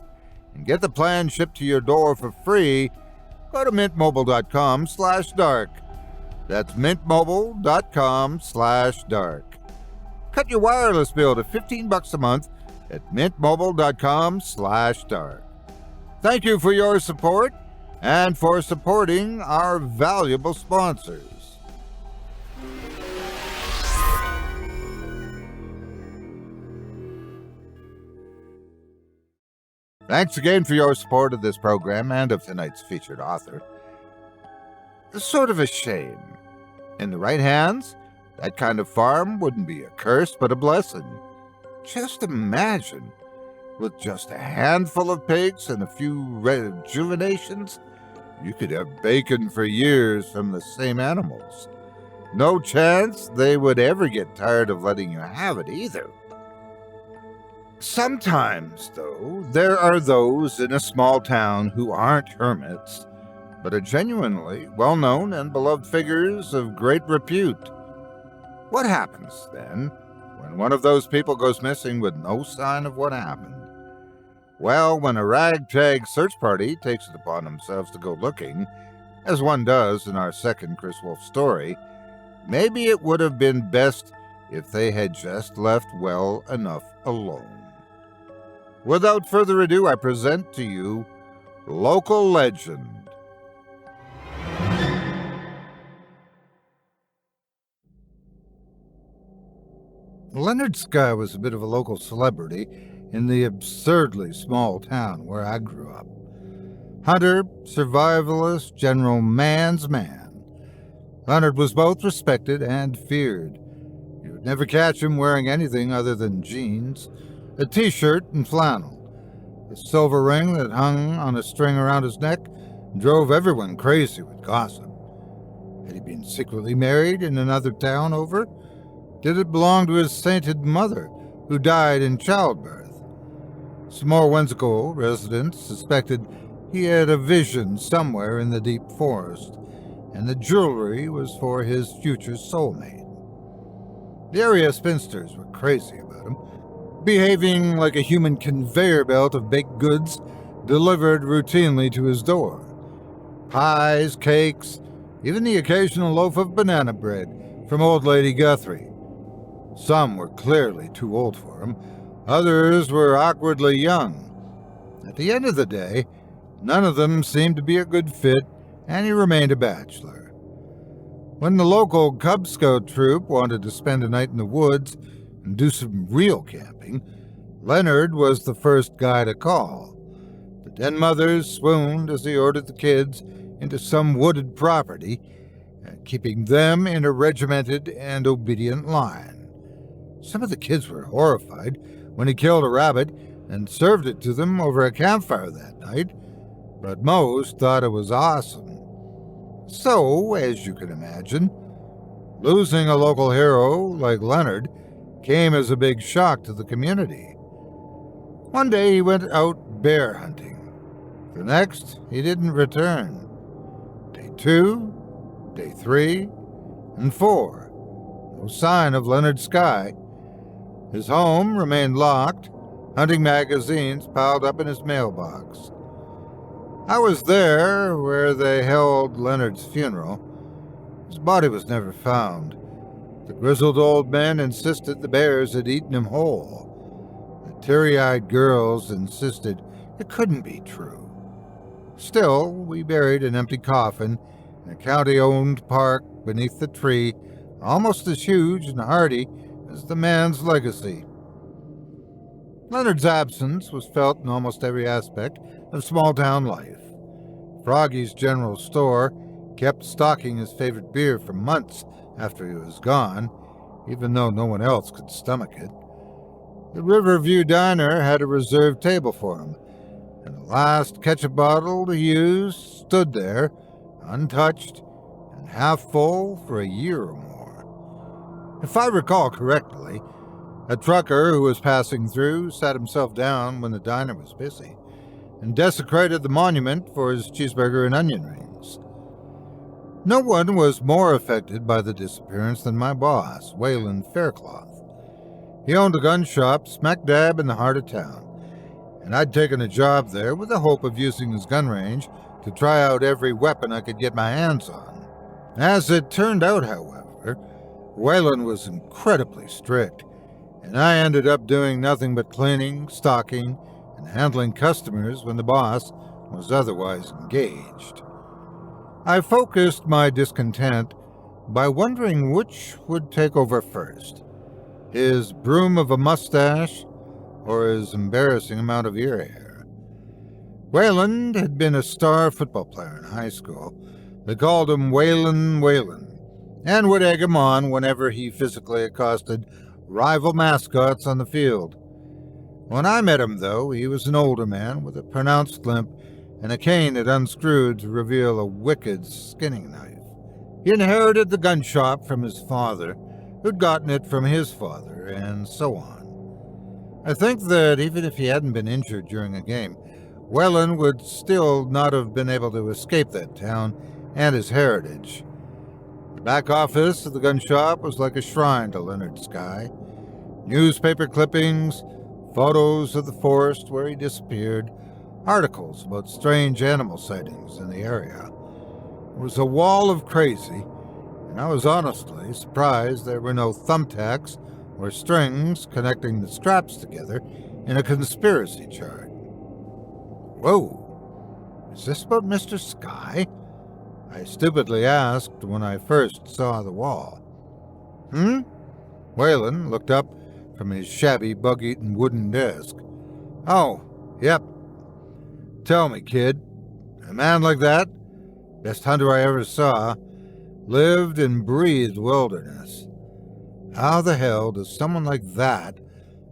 and get the plan shipped to your door for free, go to mintmobile.com/dark. That's mintmobile.com/dark. Cut your wireless bill to $15 a month at mintmobile.com/dark. Thank you for your support and for supporting our valuable sponsors. Thanks again for your support of this program and of tonight's featured author. It's sort of a shame. In the right hands, that kind of farm wouldn't be a curse but a blessing. Just imagine, with just a handful of pigs and a few rejuvenations, you could have bacon for years from the same animals. No chance they would ever get tired of letting you have it either. Sometimes, though, there are those in a small town who aren't hermits, but are genuinely well-known and beloved figures of great repute. What happens, then, when one of those people goes missing with no sign of what happened? Well, when a ragtag search party takes it upon themselves to go looking, as one does in our second Chris Wolf story, maybe it would have been best if they had just left well enough alone. Without further ado, I present to you Local Legend. Leonard Sky was a bit of a local celebrity in the absurdly small town where I grew up. Hunter, survivalist, general man's man. Leonard was both respected and feared. You would never catch him wearing anything other than jeans, a t-shirt, and flannel. The silver ring that hung on a string around his neck drove everyone crazy with gossip. Had he been secretly married in another town over? Did it belong to his sainted mother, who died in childbirth? Some more whimsical residents suspected he had a vision somewhere in the deep forest, and the jewelry was for his future soulmate. The area spinsters were crazy about him, behaving like a human conveyor belt of baked goods delivered routinely to his door. Pies, cakes, even the occasional loaf of banana bread from Old Lady Guthrie. Some were clearly too old for him, others were awkwardly young. At the end of the day, none of them seemed to be a good fit, and he remained a bachelor. When the local Cub Scout troop wanted to spend a night in the woods and do some real camping, Leonard was the first guy to call. The den mothers swooned as he ordered the kids into some wooded property, keeping them in a regimented and obedient line. Some of the kids were horrified when he killed a rabbit and served it to them over a campfire that night, but most thought it was awesome. So, as you can imagine, losing a local hero like Leonard came as a big shock to the community. One day he went out bear hunting. The next, he didn't return. Day 2, day 3, and 4. No sign of Leonard Sky. His home remained locked, hunting magazines piled up in his mailbox. I was there where they held Leonard's funeral. His body was never found. The grizzled old man insisted the bears had eaten him whole. The teary-eyed girls insisted it couldn't be true. Still, we buried an empty coffin in a county-owned park beneath the tree, almost as huge and hardy as the man's legacy. Leonard's absence was felt in almost every aspect of small-town life. Froggy's General Store kept stocking his favorite beer for months after he was gone, even though no one else could stomach it. The Riverview Diner had a reserved table for him, and the last ketchup bottle to use stood there, untouched and half full for a year or more. If I recall correctly, a trucker who was passing through sat himself down when the diner was busy and desecrated the monument for his cheeseburger and onion rings. No one was more affected by the disappearance than my boss, Waylon Faircloth. He owned a gun shop smack dab in the heart of town, and I'd taken a job there with the hope of using his gun range to try out every weapon I could get my hands on. As it turned out, however, Waylon was incredibly strict, and I ended up doing nothing but cleaning, stocking, and handling customers when the boss was otherwise engaged. I focused my discontent by wondering which would take over first, his broom of a mustache or his embarrassing amount of ear hair. Wayland had been a star football player in high school. They called him Wayland, and would egg him on whenever he physically accosted rival mascots on the field. When I met him, though, he was an older man with a pronounced limp and a cane that unscrewed to reveal a wicked skinning knife. He inherited the gun shop from his father, who'd gotten it from his father, and so on. I think that even if he hadn't been injured during a game, Wayland would still not have been able to escape that town and his heritage. The back office of the gun shop was like a shrine to Leonard Sky. Newspaper clippings, photos of the forest where he disappeared, articles about strange animal sightings in the area. It was a wall of crazy, and I was honestly surprised there were no thumbtacks or strings connecting the straps together in a conspiracy chart. Whoa, is this about Mr. Sky? I stupidly asked when I first saw the wall. Wayland looked up from his shabby, bug-eaten wooden desk. Oh, yep. Tell me, kid, a man like that, best hunter I ever saw, lived and breathed wilderness. How the hell does someone like that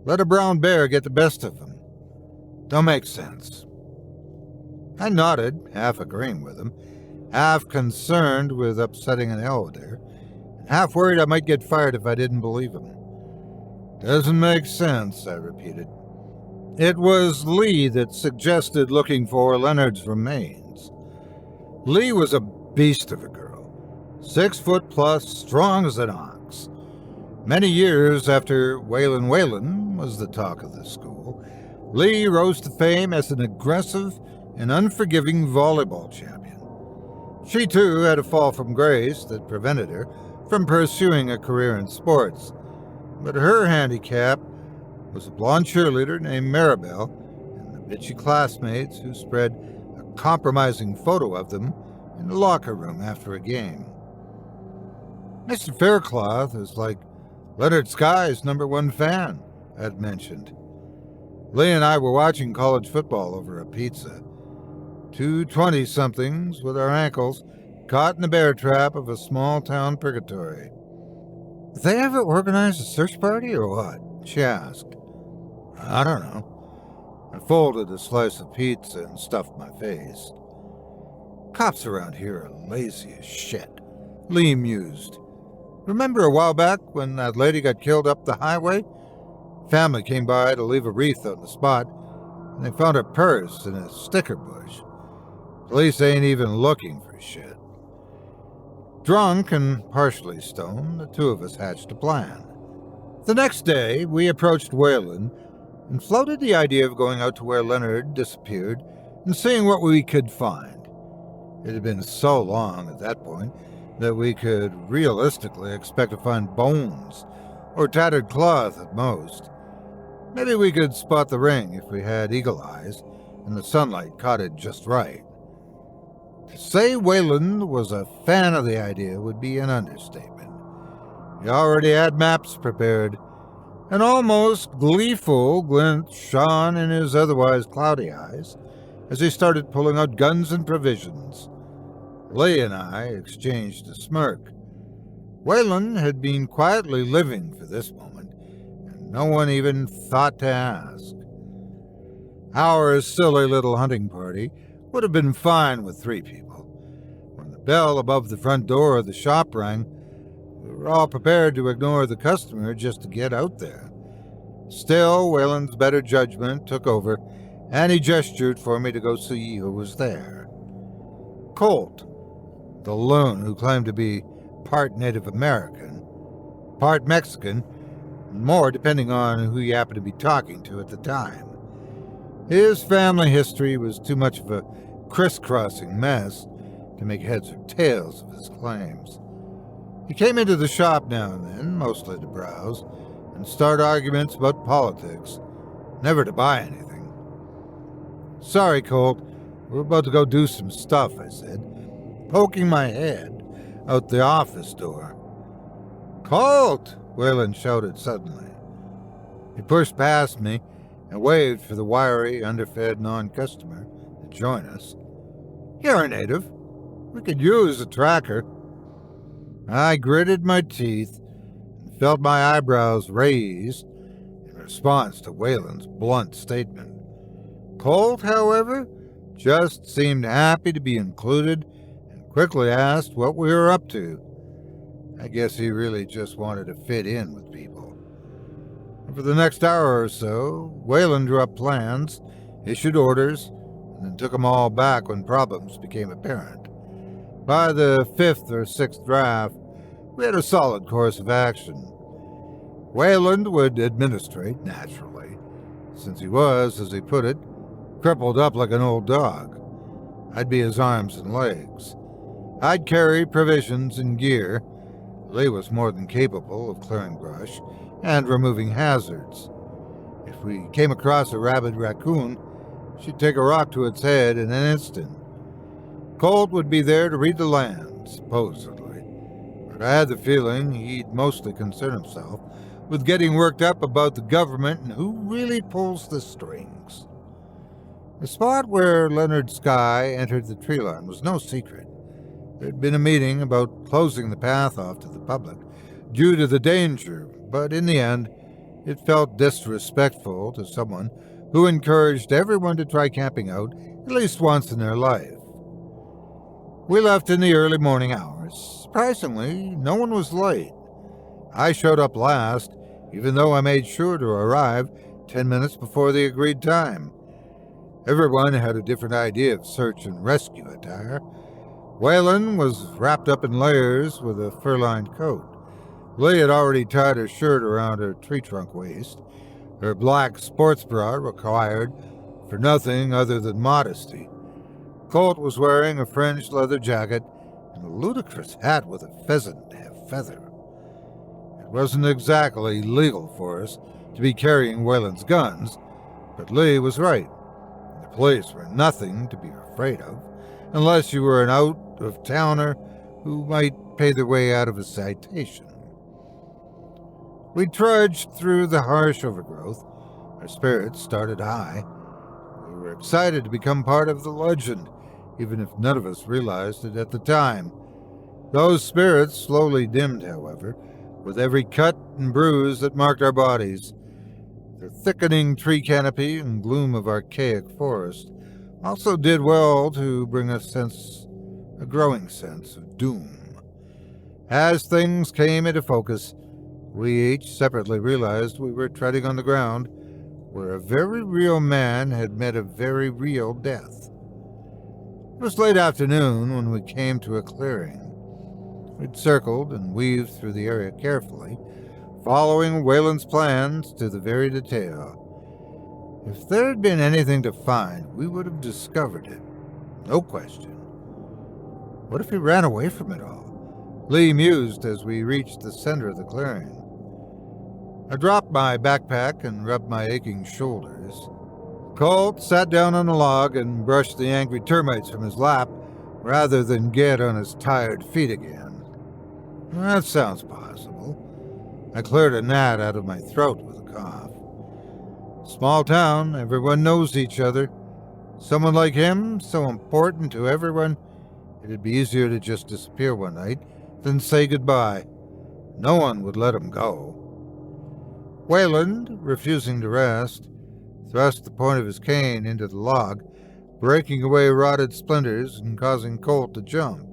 let a brown bear get the best of him? Don't make sense. I nodded, half agreeing with him, half concerned with upsetting an elder, and half worried I might get fired if I didn't believe him. Doesn't make sense, I repeated. It was Lee that suggested looking for Leonard's remains. Lee was a beast of a girl, 6 foot plus, strong as an ox. Many years after Wayland was the talk of the school, Lee rose to fame as an aggressive and unforgiving volleyball champion. She too had a fall from grace that prevented her from pursuing a career in sports, but her handicap was a blonde cheerleader named Maribel and the bitchy classmates who spread a compromising photo of them in the locker room after a game. Mr. Faircloth is like Leonard Sky's #1 fan, I'd mentioned. Lee and I were watching college football over a pizza. 2 20-somethings with our ankles caught in the bear trap of a small-town purgatory. Did they ever organize a search party or what? She asked. I don't know. I folded a slice of pizza and stuffed my face. Cops around here are lazy as shit, Lee mused. Remember a while back when that lady got killed up the highway? Family came by to leave a wreath on the spot, and they found her purse in a sticker bush. Police ain't even looking for shit. Drunk and partially stoned, the two of us hatched a plan. The next day, we approached Wayland and floated the idea of going out to where Leonard disappeared and seeing what we could find. It had been so long at that point that we could realistically expect to find bones or tattered cloth at most. Maybe we could spot the ring if we had eagle eyes and the sunlight caught it just right. To say Wayland was a fan of the idea would be an understatement. He already had maps prepared. An almost gleeful glint shone in his otherwise cloudy eyes as he started pulling out guns and provisions. Lee and I exchanged a smirk. Wayland had been quietly living for this moment, and no one even thought to ask. Our silly little hunting party would have been fine with 3 people. When the bell above the front door of the shop rang, we were all prepared to ignore the customer just to get out there. Still, Wayland's better judgment took over, and he gestured for me to go see who was there. Colt, the loon who claimed to be part Native American, part Mexican, and more depending on who he happened to be talking to at the time. His family history was too much of a crisscrossing mess to make heads or tails of his claims. He came into the shop now and then, mostly to browse, and start arguments about politics, never to buy anything. Sorry, Colt, we're about to go do some stuff, I said, poking my head out the office door. Colt! Wayland shouted suddenly. He pushed past me and waved for the wiry, underfed non-customer to join us. "You're a native. We could use a tracker." I gritted my teeth and felt my eyebrows raise in response to Waylon's blunt statement. Colt, however, just seemed happy to be included and quickly asked what we were up to. I guess he really just wanted to fit in with people. And for the next hour or so, Waylon drew up plans, issued orders, and then took them all back when problems became apparent. By the 5th or 6th draft, we had a solid course of action. Waylon would administrate, naturally, since he was, as he put it, crippled up like an old dog. I'd be his arms and legs. I'd carry provisions and gear. Lee was more than capable of clearing brush and removing hazards. If we came across a rabid raccoon, she'd take a rock to its head in an instant. Colt would be there to read the land, supposedly, but I had the feeling he'd mostly concern himself with getting worked up about the government and who really pulls the strings. The spot where Leonard Sky entered the tree line was no secret. There'd been a meeting about closing the path off to the public due to the danger, but in the end, it felt disrespectful to someone who encouraged everyone to try camping out at least once in their life. We left in the early morning hours. Surprisingly, no one was late. I showed up last, even though I made sure to arrive 10 minutes before the agreed time. Everyone had a different idea of search and rescue attire. Waylon was wrapped up in layers with a fur-lined coat. Lee had already tied her shirt around her tree trunk waist. Her black sports bra required for nothing other than modesty. Colt was wearing a fringed leather jacket and a ludicrous hat with a pheasant feather. It wasn't exactly legal for us to be carrying Waylon's guns, but Lee was right. The police were nothing to be afraid of, unless you were an out-of-towner who might pay their way out of a citation. We trudged through the harsh overgrowth. Our spirits started high. We were excited to become part of the legend, even if none of us realized it at the time. Those spirits slowly dimmed, however, with every cut and bruise that marked our bodies. The thickening tree canopy and gloom of archaic forest also did well to bring a growing sense of doom. As things came into focus, we each separately realized we were treading on the ground where a very real man had met a very real death. It was late afternoon when we came to a clearing. We'd circled and weaved through the area carefully, following Waylon's plans to the very detail. If there had been anything to find, we would have discovered it. No question. What if he ran away from it all? Lee mused as we reached the center of the clearing. I dropped my backpack and rubbed my aching shoulders. Colt sat down on a log and brushed the angry termites from his lap rather than get on his tired feet again. That sounds possible. I cleared a gnat out of my throat with a cough. Small town, everyone knows each other. Someone like him, so important to everyone, it'd be easier to just disappear one night than say goodbye. No one would let him go. Waylon, refusing to rest, thrust the point of his cane into the log, breaking away rotted splinters and causing Colt to jump.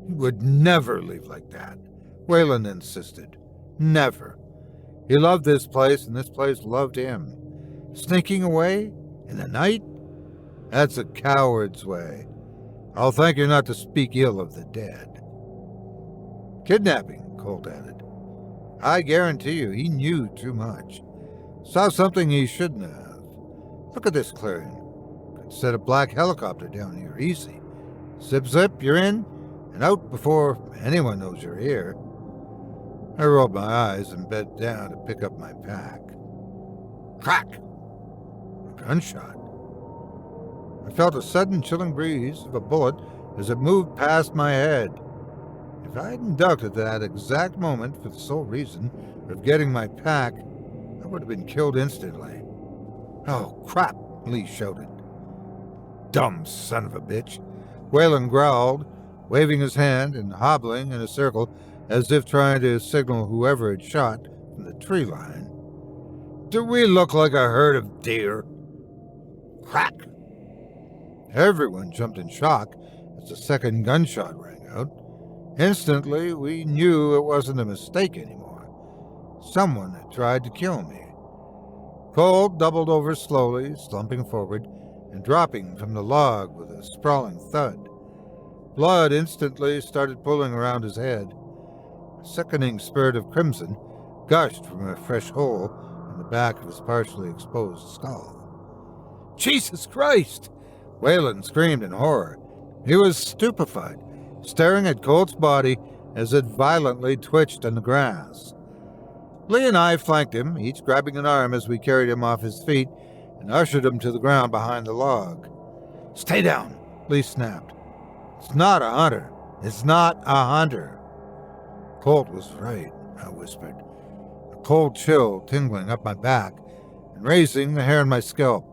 He would never leave like that, Waylon insisted. Never. He loved this place, and this place loved him. Sneaking away? In the night? That's a coward's way. I'll thank you not to speak ill of the dead. Kidnapping, Colt added. I guarantee you he knew too much. Saw something he shouldn't have. Look at this clearing. Could set a black helicopter down here easy. Zip zip, you're in, and out before anyone knows you're here. I rolled my eyes and bent down to pick up my pack. Crack! A gunshot. I felt a sudden chilling breeze of a bullet as it moved past my head. If I hadn't ducked at that exact moment for the sole reason of getting my pack, I would have been killed instantly. Oh, crap, Lee shouted. Dumb son of a bitch, Waken growled, waving his hand and hobbling in a circle as if trying to signal whoever had shot from the tree line. Do we look like a herd of deer? Crack! Everyone jumped in shock as the second gunshot rang out. Instantly, we knew it wasn't a mistake anymore. Someone had tried to kill me. Colt doubled over slowly, slumping forward and dropping from the log with a sprawling thud. Blood instantly started pooling around his head. A sickening spurt of crimson gushed from a fresh hole in the back of his partially exposed skull. Jesus Christ! Waken screamed in horror. He was stupefied, staring at Colt's body as it violently twitched in the grass. Lee and I flanked him, each grabbing an arm as we carried him off his feet and ushered him to the ground behind the log. Stay down, Lee snapped. It's not a hunter. It's not a hunter. Colt was right, I whispered, a cold chill tingling up my back and raising the hair on my scalp.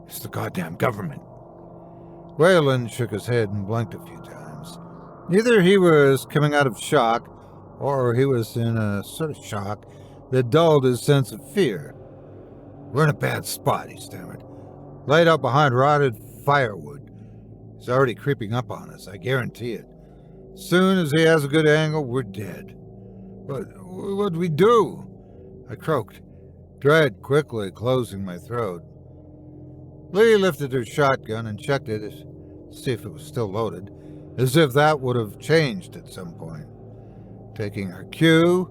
It's the goddamn government. Waken shook his head and blinked a few times. Either he was coming out of shock, or he was in a sort of shock that dulled his sense of fear. We're in a bad spot, he stammered. Laid out behind rotted firewood. He's already creeping up on us, I guarantee it. Soon as he has a good angle, we're dead. What'd we do? I croaked, dread quickly closing my throat. Lee lifted her shotgun and checked it to see if it was still loaded, as if that would have changed at some point. Taking her cue,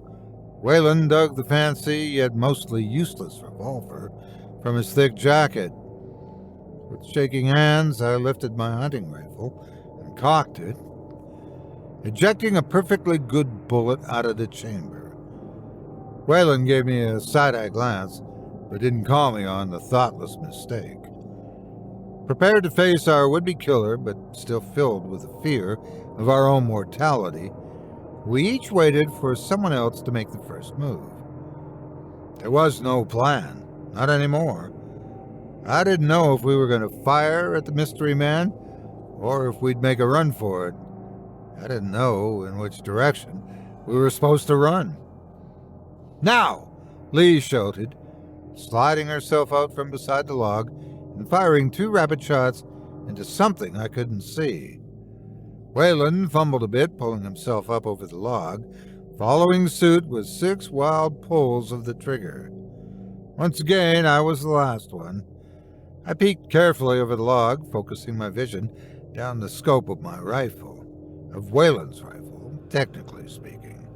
Waken dug the fancy yet mostly useless revolver from his thick jacket. With shaking hands, I lifted my hunting rifle and cocked it, ejecting a perfectly good bullet out of the chamber. Waken gave me a side-eye glance, but didn't call me on the thoughtless mistake. Prepared to face our would-be killer, but still filled with the fear of our own mortality, we each waited for someone else to make the first move. There was no plan, not anymore. I didn't know if we were going to fire at the mystery man, or if we'd make a run for it. I didn't know in which direction we were supposed to run. Now! Lee shouted, sliding herself out from beside the log and firing 2 rapid shots into something I couldn't see. Waken fumbled a bit, pulling himself up over the log, following suit with 6 wild pulls of the trigger. Once again, I was the last one. I peeked carefully over the log, focusing my vision down the scope of my rifle, of Waken's rifle, technically speaking.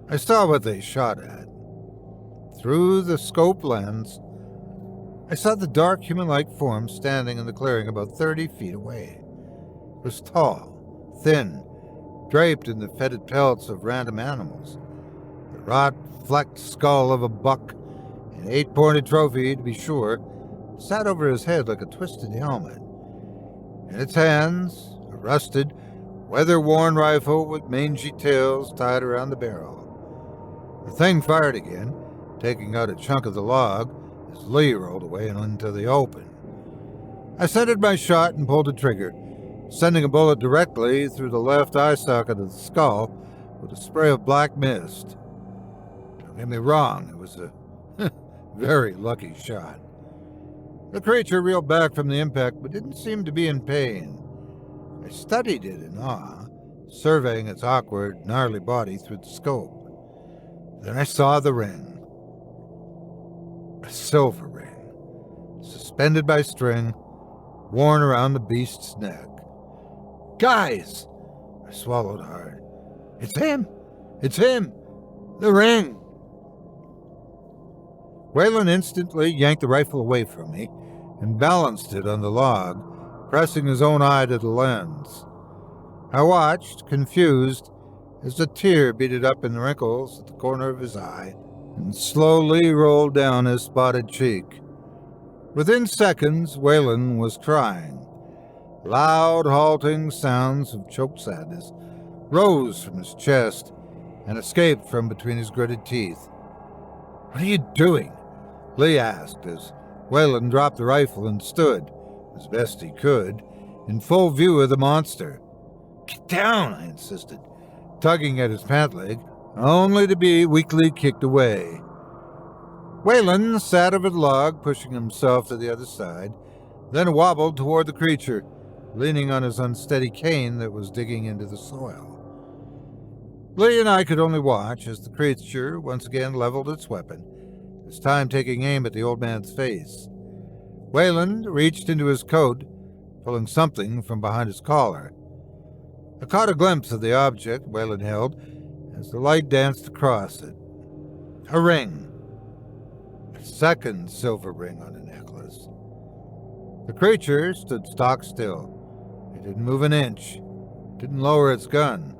I saw what they shot at. Through the scope lens, I saw the dark human-like form standing in the clearing about 30 feet away. It was tall, thin, draped in the fetid pelts of random animals. The rot-flecked skull of a buck, an 8-pointed trophy to be sure, sat over his head like a twisted helmet. In its hands, a rusted, weather-worn rifle with mangy tails tied around the barrel. The thing fired again, taking out a chunk of the log as Lee rolled away and into the open. I centered my shot and pulled the trigger, sending a bullet directly through the left eye socket of the skull with a spray of black mist. Don't get me wrong, it was a very lucky shot. The creature reeled back from the impact, but didn't seem to be in pain. I studied it in awe, surveying its awkward, gnarly body through the scope. Then I saw the ring. A silver ring, suspended by string, worn around the beast's neck. Guys! I swallowed hard. It's him! It's him! The ring! Waken instantly yanked the rifle away from me and balanced it on the log, pressing his own eye to the lens. I watched, confused, as a tear beaded up in the wrinkles at the corner of his eye and slowly rolled down his spotted cheek. Within seconds, Waken was crying. Loud, halting sounds of choked sadness rose from his chest and escaped from between his gritted teeth. "What are you doing?" Lee asked as Waken dropped the rifle and stood, as best he could, in full view of the monster. "Get down," I insisted, tugging at his pant leg, only to be weakly kicked away. Waylon sat over the log, pushing himself to the other side, then wobbled toward the creature, leaning on his unsteady cane that was digging into the soil. Lee and I could only watch as the creature once again leveled its weapon, this time taking aim at the old man's face. Waylon reached into his coat, pulling something from behind his collar. I caught a glimpse of the object Waylon held as the light danced across it. A ring. A second silver ring on a necklace. The creature stood stock still. It didn't move an inch. Didn't lower its gun.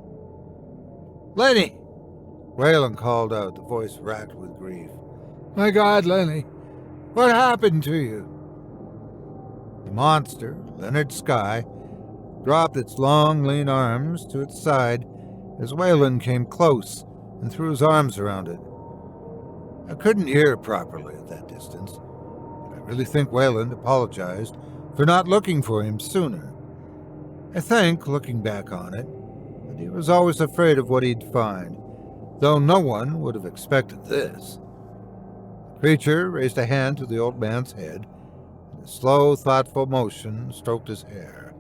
"Lenny!" Waylon called out, the voice racked with grief. "My God, Lenny, what happened to you?" The monster, Leonard Sky, dropped its long, lean arms to its side as Waylon came close and threw his arms around it. I couldn't hear properly at that distance, but I really think Waylon apologized for not looking for him sooner. I think, looking back on it, that he was always afraid of what he'd find, though no one would have expected this. The creature raised a hand to the old man's head, and a slow, thoughtful motion stroked his hair.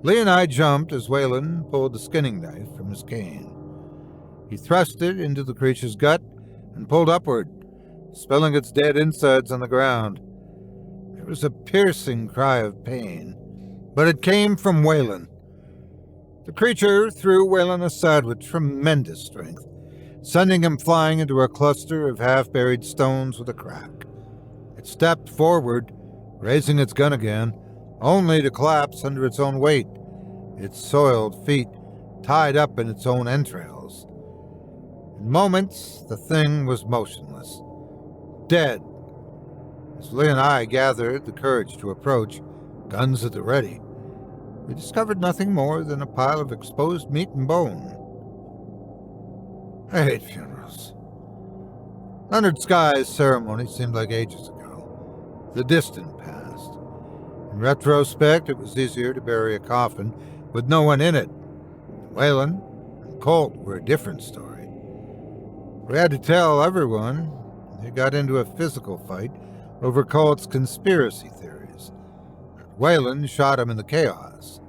Lee and I jumped as Waylon pulled the skinning knife from his cane. He thrust it into the creature's gut and pulled upward, spilling its dead insides on the ground. There was a piercing cry of pain, but it came from Waylon. The creature threw Waylon aside with tremendous strength, sending him flying into a cluster of half-buried stones with a crack. It stepped forward, raising its gun again, only to collapse under its own weight, its soiled feet tied up in its own entrails. In moments, the thing was motionless, dead. As Lee and I gathered the courage to approach, guns at the ready, we discovered nothing more than a pile of exposed meat and bone. I hate funerals. Leonard Sky's ceremony seemed like ages ago, the distant past. In retrospect, it was easier to bury a coffin with no one in it. Waylon and Colt were a different story. We had to tell everyone. They got into a physical fight over Colt's conspiracy theories. Waylon shot him in the chaos.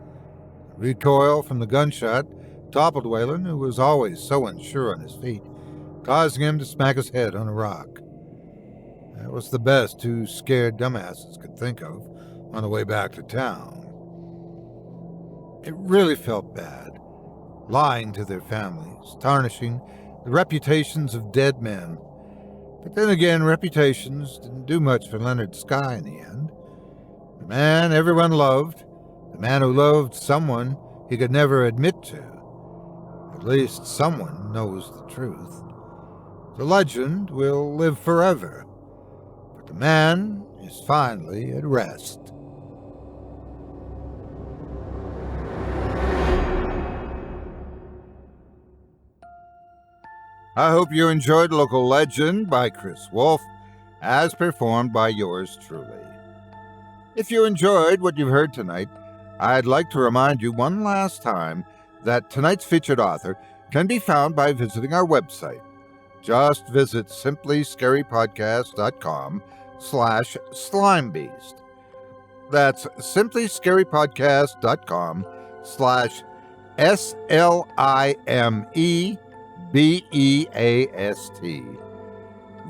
The recoil from the gunshot toppled Waylon, who was always so unsure on his feet, causing him to smack his head on a rock. That was the best two scared dumbasses could think of on the way back to town. It really felt bad, lying to their families, tarnishing the reputations of dead men. But then again, reputations didn't do much for Leonard Sky in the end. The man everyone loved, the man who loved someone he could never admit to. At least someone knows the truth. The legend will live forever, but the man is finally at rest. I hope you enjoyed Local Legend by Chris Wolf, as performed by yours truly. If you enjoyed what you've heard tonight, I'd like to remind you one last time that tonight's featured author can be found by visiting our website. Just visit simplyscarypodcast.com/Slimebeast. That's simplyscarypodcast.com/SLIMEBEAST.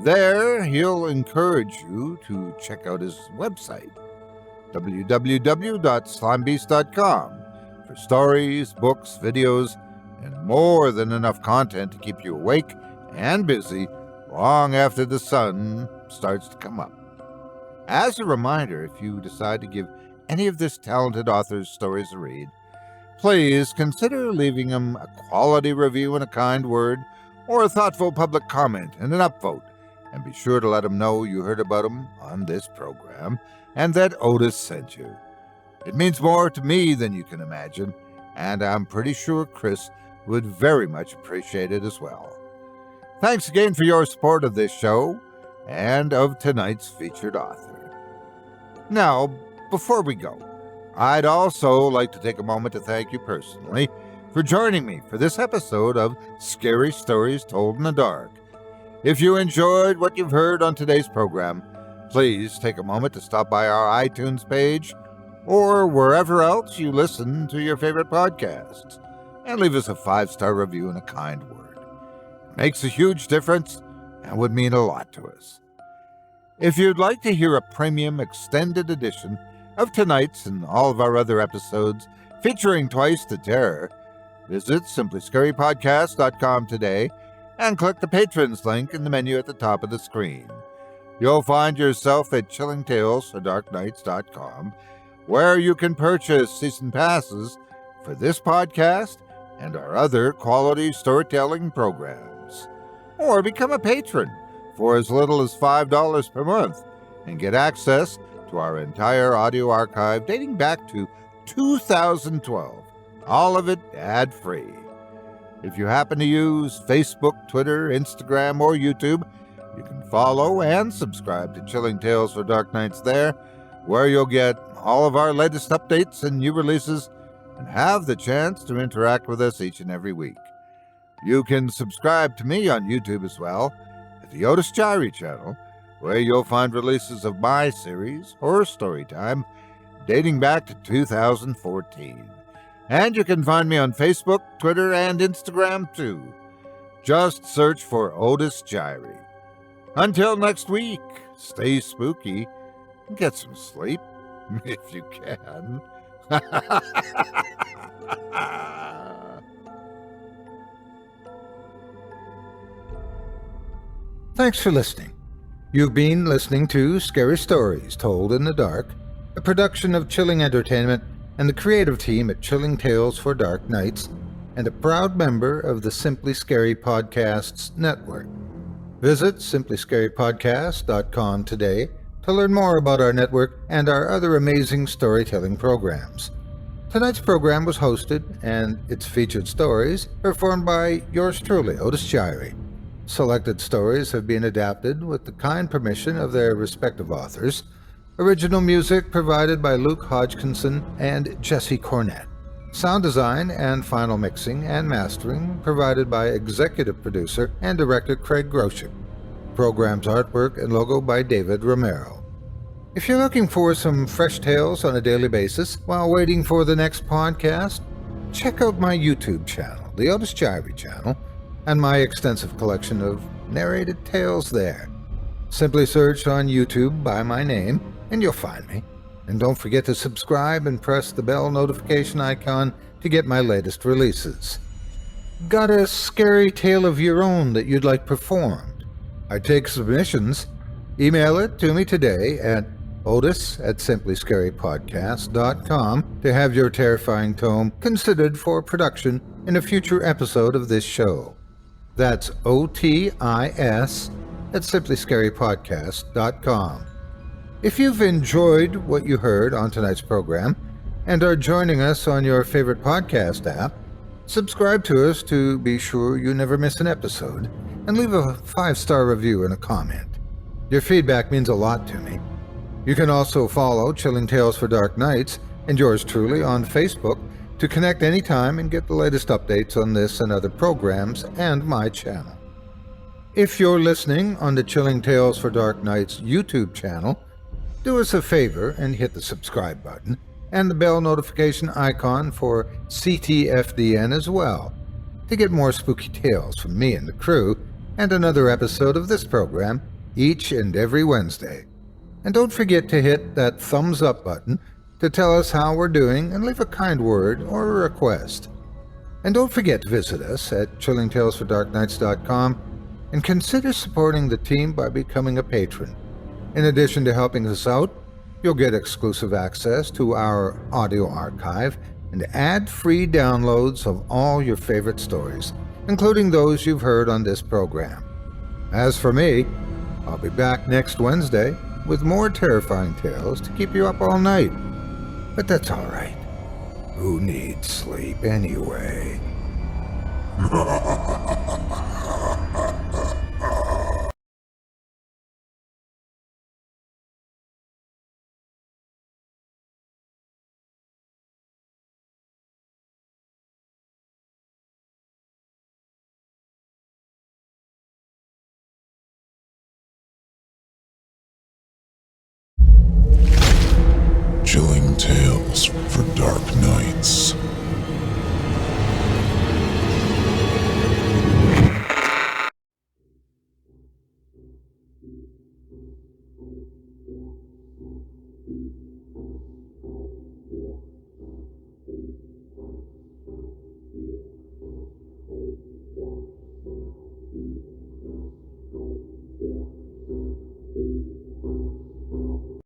There, he'll encourage you to check out his website, www.slimebeast.com, for stories, books, videos, and more than enough content to keep you awake and busy long after the sun starts to come up. As a reminder, if you decide to give any of this talented author's stories a read, please consider leaving him a quality review and a kind word, or a thoughtful public comment and an upvote, and be sure to let him know you heard about him on this program and that Otis sent you. It means more to me than you can imagine, and I'm pretty sure Chris would very much appreciate it as well. Thanks again for your support of this show and of tonight's featured author. Now, before we go, I'd also like to take a moment to thank you personally for joining me for this episode of Scary Stories Told in the Dark. If you enjoyed what you've heard on today's program, please take a moment to stop by our iTunes page or wherever else you listen to your favorite podcasts and leave us a 5-star review and a kind word. It makes a huge difference and would mean a lot to us. If you'd like to hear a premium extended edition of tonight's and all of our other episodes featuring Twice the Terror, visit simplyscarypodcast.com today and click the Patrons link in the menu at the top of the screen. You'll find yourself at chillingtalesfordarknights.com, where you can purchase season passes for this podcast and our other quality storytelling programs. Or become a patron for as little as $5 per month and get access to our entire audio archive dating back to 2012, all of it ad-free. If you happen to use Facebook, Twitter, Instagram, or YouTube, you can follow and subscribe to Chilling Tales for Dark Nights there, where you'll get all of our latest updates and new releases and have the chance to interact with us each and every week. You can subscribe to me on YouTube as well, at the Otis Jiry channel, where you'll find releases of my series, Horror Storytime, dating back to 2014. And you can find me on Facebook, Twitter, and Instagram too. Just search for Otis Jiry. Until next week, stay spooky and get some sleep, if you can. Thanks for listening. You've been listening to Scary Stories Told in the Dark, a production of Chilling Entertainment and the creative team at Chilling Tales for Dark Nights, and a proud member of the Simply Scary Podcasts Network. Visit simplyscarypodcast.com today to learn more about our network and our other amazing storytelling programs. Tonight's program was hosted, and its featured stories performed by yours truly, Otis Jiry. Selected stories have been adapted with the kind permission of their respective authors. Original music provided by Luke Hodgkinson and Jesse Cornett. Sound design and final mixing and mastering provided by executive producer and director Craig Groshek. Program's artwork and logo by David Romero. If you're looking for some fresh tales on a daily basis while waiting for the next podcast, check out my YouTube channel, the Otis Jiry channel, and my extensive collection of narrated tales there. Simply search on YouTube by my name, and you'll find me. And don't forget to subscribe and press the bell notification icon to get my latest releases. Got a scary tale of your own that you'd like performed? I take submissions. Email it to me today at otis@simplyscarypodcast.com to have your terrifying tome considered for production in a future episode of this show. That's OTIS@simplyscarypodcast.com. If you've enjoyed what you heard on tonight's program and are joining us on your favorite podcast app, subscribe to us to be sure you never miss an episode, and leave a 5-star review and a comment. Your feedback means a lot to me. You can also follow Chilling Tales for Dark Nights and yours truly on Facebook to connect anytime and get the latest updates on this and other programs and my channel. If you're listening on the Chilling Tales for Dark Nights YouTube channel, do us a favor and hit the subscribe button and the bell notification icon for ctfdn as well to get more spooky tales from me and the crew and another episode of this program each and every Wednesday. And don't forget to hit that thumbs up button to tell us how we're doing and leave a kind word or a request. And don't forget to visit us at chillingtalesfordarknights.com and consider supporting the team by becoming a patron. In addition to helping us out, you'll get exclusive access to our audio archive and ad-free downloads of all your favorite stories, including those you've heard on this program. As for me, I'll be back next Wednesday with more terrifying tales to keep you up all night. But that's all right. Who needs sleep anyway? tales for dark nights.